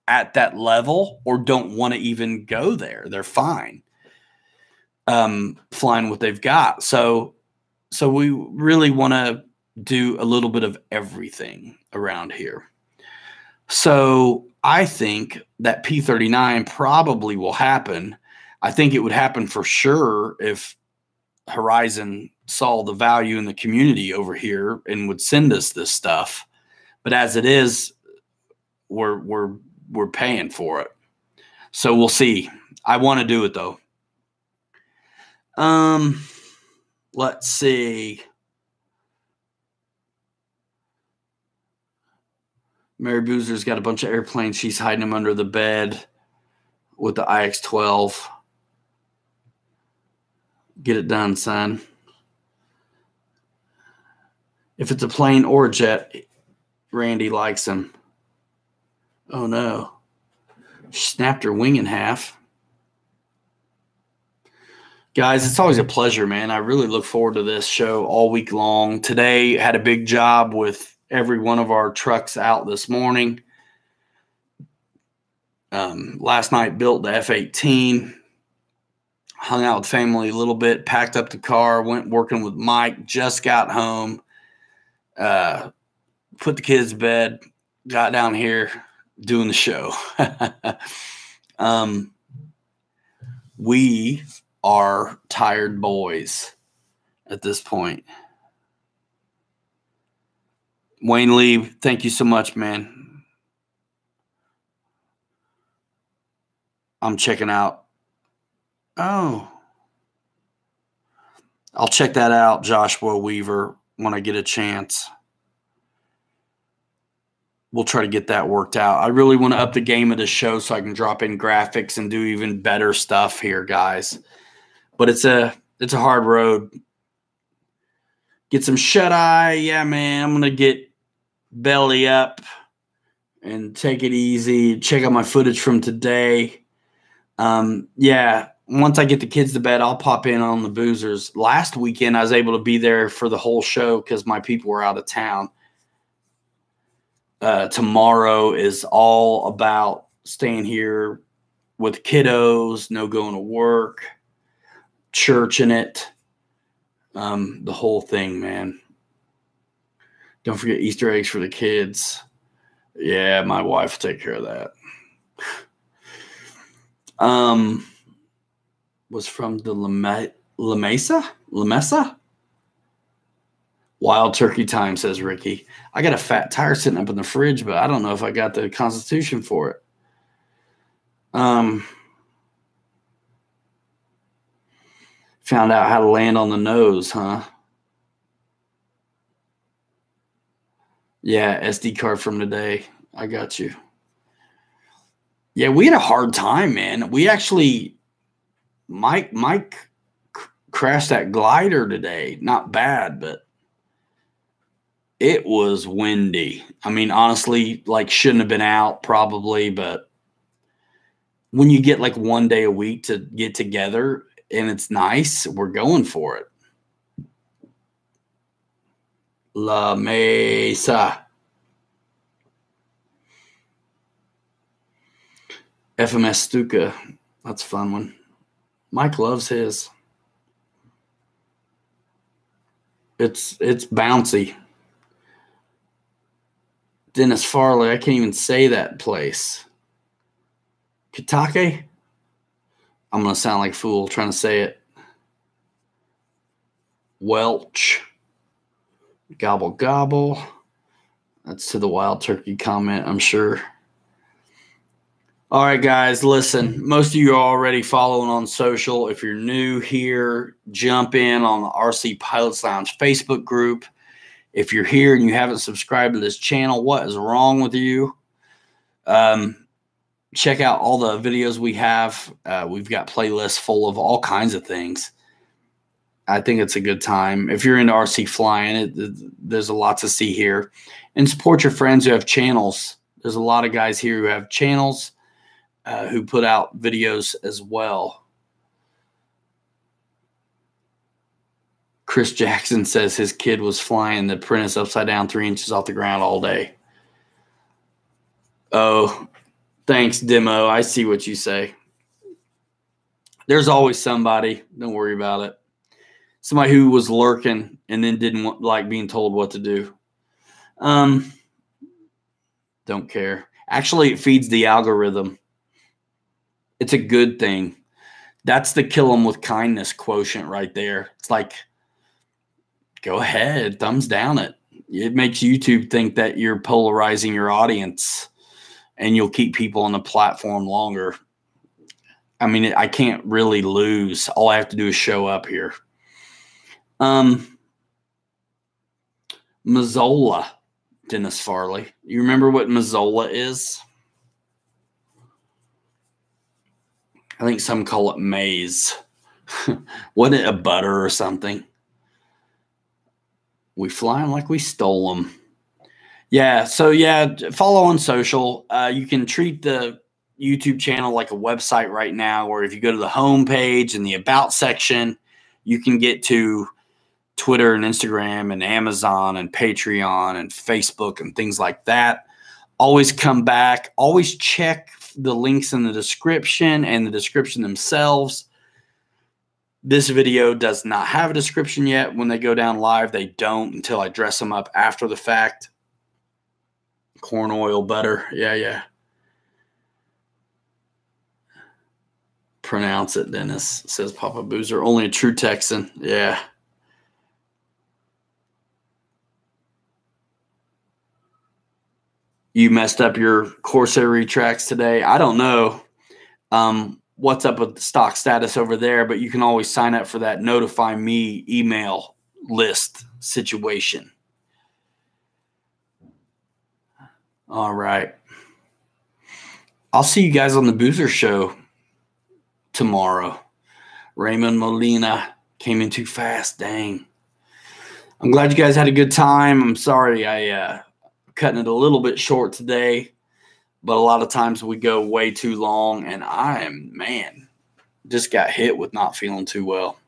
A: at that level or don't want to even go there. They're fine flying what they've got. So we really want to do a little bit of everything around here. So I think that P-39 probably will happen. I think it would happen for sure if Horizon saw the value in the community over here and would send us this stuff. But as it is, we're paying for it. So we'll see. I want to do it though. Let's see. Mary Boozer's got a bunch of airplanes. She's hiding them under the bed with the IX-12. Get it done, son. If it's a plane or a jet, Randy likes them. Oh, no. She snapped her wing in half. Guys, it's always a pleasure, man. I really look forward to this show all week long. Today, had a big job with every one of our trucks out this morning. Last night, built the F-18. Hung out with family a little bit, packed up the car, went working with Mike, just got home, put the kids to bed, got down here doing the show. We are tired boys at this point. Wayne Lee, thank you so much, man. I'm checking out. Oh, I'll check that out, Joshua Weaver, when I get a chance. We'll try to get that worked out. I really want to up the game of the show so I can drop in graphics and do even better stuff here, guys. But it's a hard road. Get some shut-eye. Yeah, man, I'm going to get belly up and take it easy. Check out my footage from today. Yeah. Once I get the kids to bed, I'll pop in on the Boozers. Last weekend, I was able to be there for the whole show because my people were out of town. Tomorrow is all about staying here with kiddos, no going to work, church in it, the whole thing, man. Don't forget Easter eggs for the kids. Yeah, my wife will take care of that. Was from the La Mesa? Wild turkey time, says Ricky. I got a fat tire sitting up in the fridge, but I don't know if I got the Constitution for it. Found out how to land on the nose, huh? Yeah, SD card from today. I got you. Yeah, we had a hard time, man. We actually, Mike crashed that glider today. Not bad, but it was windy. I mean, honestly, like shouldn't have been out probably, but when you get like one day a week to get together and it's nice, we're going for it. La Mesa. FMS Stuka. That's a fun one. Mike loves his. It's bouncy. Dennis Farley. I can't even say that place. Kitake? I'm going to sound like a fool trying to say it. Welch. Gobble, gobble. That's to the wild turkey comment, I'm sure. All right, guys, listen, most of you are already following on social. If you're new here, jump in on the RC Pilots Lounge Facebook group. If you're here and you haven't subscribed to this channel, what is wrong with you? Check out all the videos we have. We've got playlists full of all kinds of things. I think it's a good time. If you're into RC flying, there's a lot to see here. And support your friends who have channels. There's a lot of guys here who have channels who put out videos as well. Chris Jackson says his kid was flying the Apprentice upside down 3 inches off the ground all day. Oh, thanks, Demo. I see what you say. There's always somebody. Don't worry about it. Somebody who was lurking and then didn't like being told what to do. Don't care. Actually, it feeds the algorithm. It's a good thing. That's the kill them with kindness quotient right there. It's like, go ahead, thumbs down it. It makes YouTube think that you're polarizing your audience and you'll keep people on the platform longer. I mean, I can't really lose. All I have to do is show up here. Mazzola, Dennis Farley. You remember what Mazzola is? I think some call it maize. Wasn't it a butter or something? We fly them like we stole them. Yeah, so yeah, follow on social. You can treat the YouTube channel like a website right now, where if you go to the home page and the About section, you can get to Twitter and Instagram and Amazon and Patreon and Facebook and things like that. Always come back. Always check the links in the description and the description themselves. This video does not have a description yet. When they go down live, they don't until I dress them up after the fact. Corn oil butter. Yeah. Pronounce it, Dennis, says Papa Boozer. Only a true Texan. Yeah. You messed up your Corsair retracts today. I don't know what's up with the stock status over there, but you can always sign up for that notify me email list situation. All right. I'll see you guys on the Boozer Show tomorrow. Raymond Molina came in too fast. Dang. I'm glad you guys had a good time. I'm sorry I cutting it a little bit short today, but a lot of times we go way too long, and I am, man, just got hit with not feeling too well.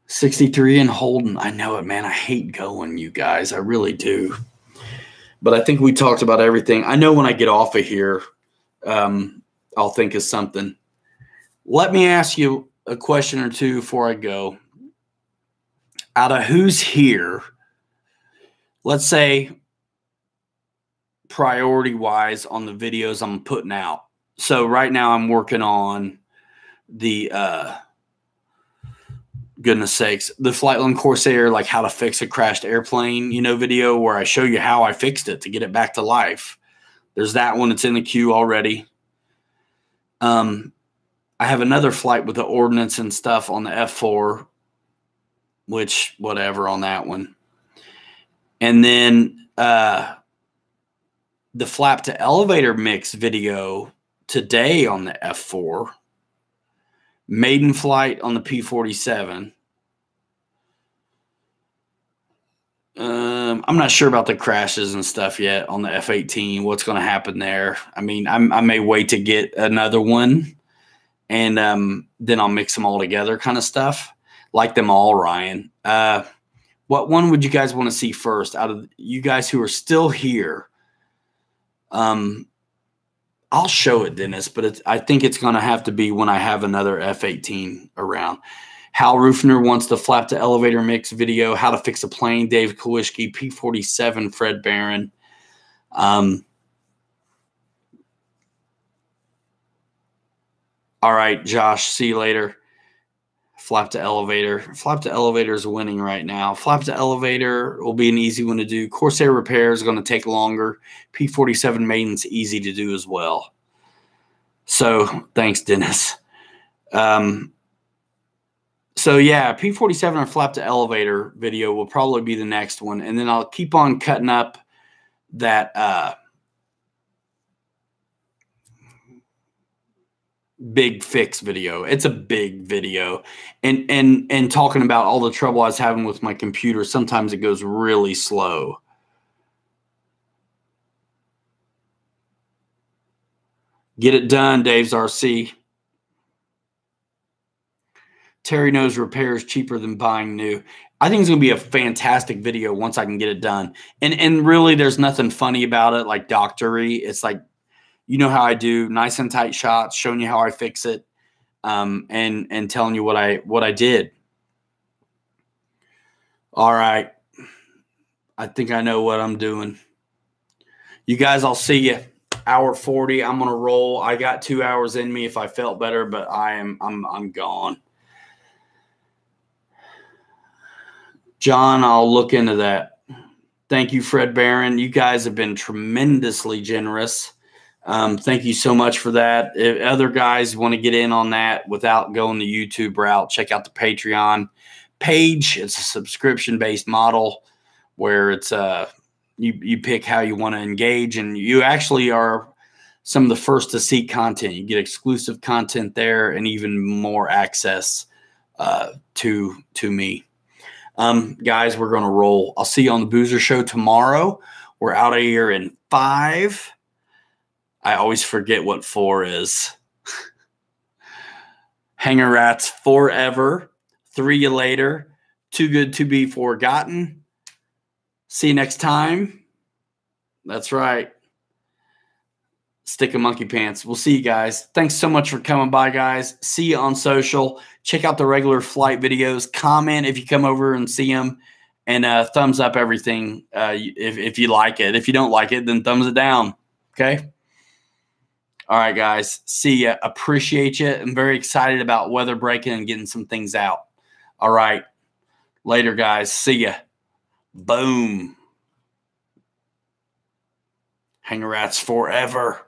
A: 63 and holding. I know it, man. I hate going, you guys. I really do. But I think we talked about everything. I know when I get off of here, I'll think of something. Let me ask you a question or two before I go. Out of who's here, let's say priority-wise on the videos I'm putting out. So right now I'm working on the, goodness sakes, the Flightline Corsair, like how to fix a crashed airplane, video where I show you how I fixed it to get it back to life. There's that one. It's in the queue already. I have another flight with the ordnance and stuff on the F4, which whatever on that one. And then the flap to elevator mix video today on the F4. Maiden flight on the P-47. I'm not sure about the crashes and stuff yet on the F-18, what's going to happen there. I mean, I may wait to get another one, and then I'll mix them all together kind of stuff. Like them all, Ryan. What one would you guys want to see first out of you guys who are still here? I'll show it, Dennis, but I think it's going to have to be when I have another F-18 around. Hal Rufner wants the flap to elevator mix video, how to fix a plane, Dave Kowalski, P-47, Fred Barron. All right, Josh, see you later. Flap to elevator. Flap to elevator is winning right now. Flap to elevator will be an easy one to do. Corsair repair is going to take longer. P-47 Maiden's easy to do as well. So thanks, Dennis. So yeah, P-47 or flap to elevator video will probably be the next one. And then I'll keep on cutting up that big fix video. It's a big video. And talking about all the trouble I was having with my computer. Sometimes it goes really slow. Get it done, Dave's RC. Terry knows repair is cheaper than buying new. I think it's going to be a fantastic video once I can get it done. And really, there's nothing funny about it, like doctory. It's like, you know how I do, nice and tight shots, showing you how I fix it, and telling you what I did. All right. I think I know what I'm doing. You guys, I'll see you. Hour 40. I'm going to roll. I got 2 hours in me if I felt better, but I'm gone. John, I'll look into that. Thank you, Fred Barron. You guys have been tremendously generous. Thank you so much for that. If other guys want to get in on that without going the YouTube route, check out the Patreon page. It's a subscription-based model where it's you pick how you want to engage, and you actually are some of the first to see content. You get exclusive content there and even more access to me. Guys, we're going to roll. I'll see you on the Boozer Show tomorrow. We're out of here in 5. I always forget what 4 is. Hanger rats forever. 3 you later. Too good to be forgotten. See you next time. That's right. Stick of monkey pants. We'll see you guys. Thanks so much for coming by, guys. See you on social. Check out the regular flight videos. Comment if you come over and see them. And thumbs up everything if you like it. If you don't like it, then thumbs it down. Okay? All right, guys. See ya. Appreciate you. I'm very excited about weather breaking and getting some things out. All right. Later, guys. See ya. Boom. Hanger rats forever.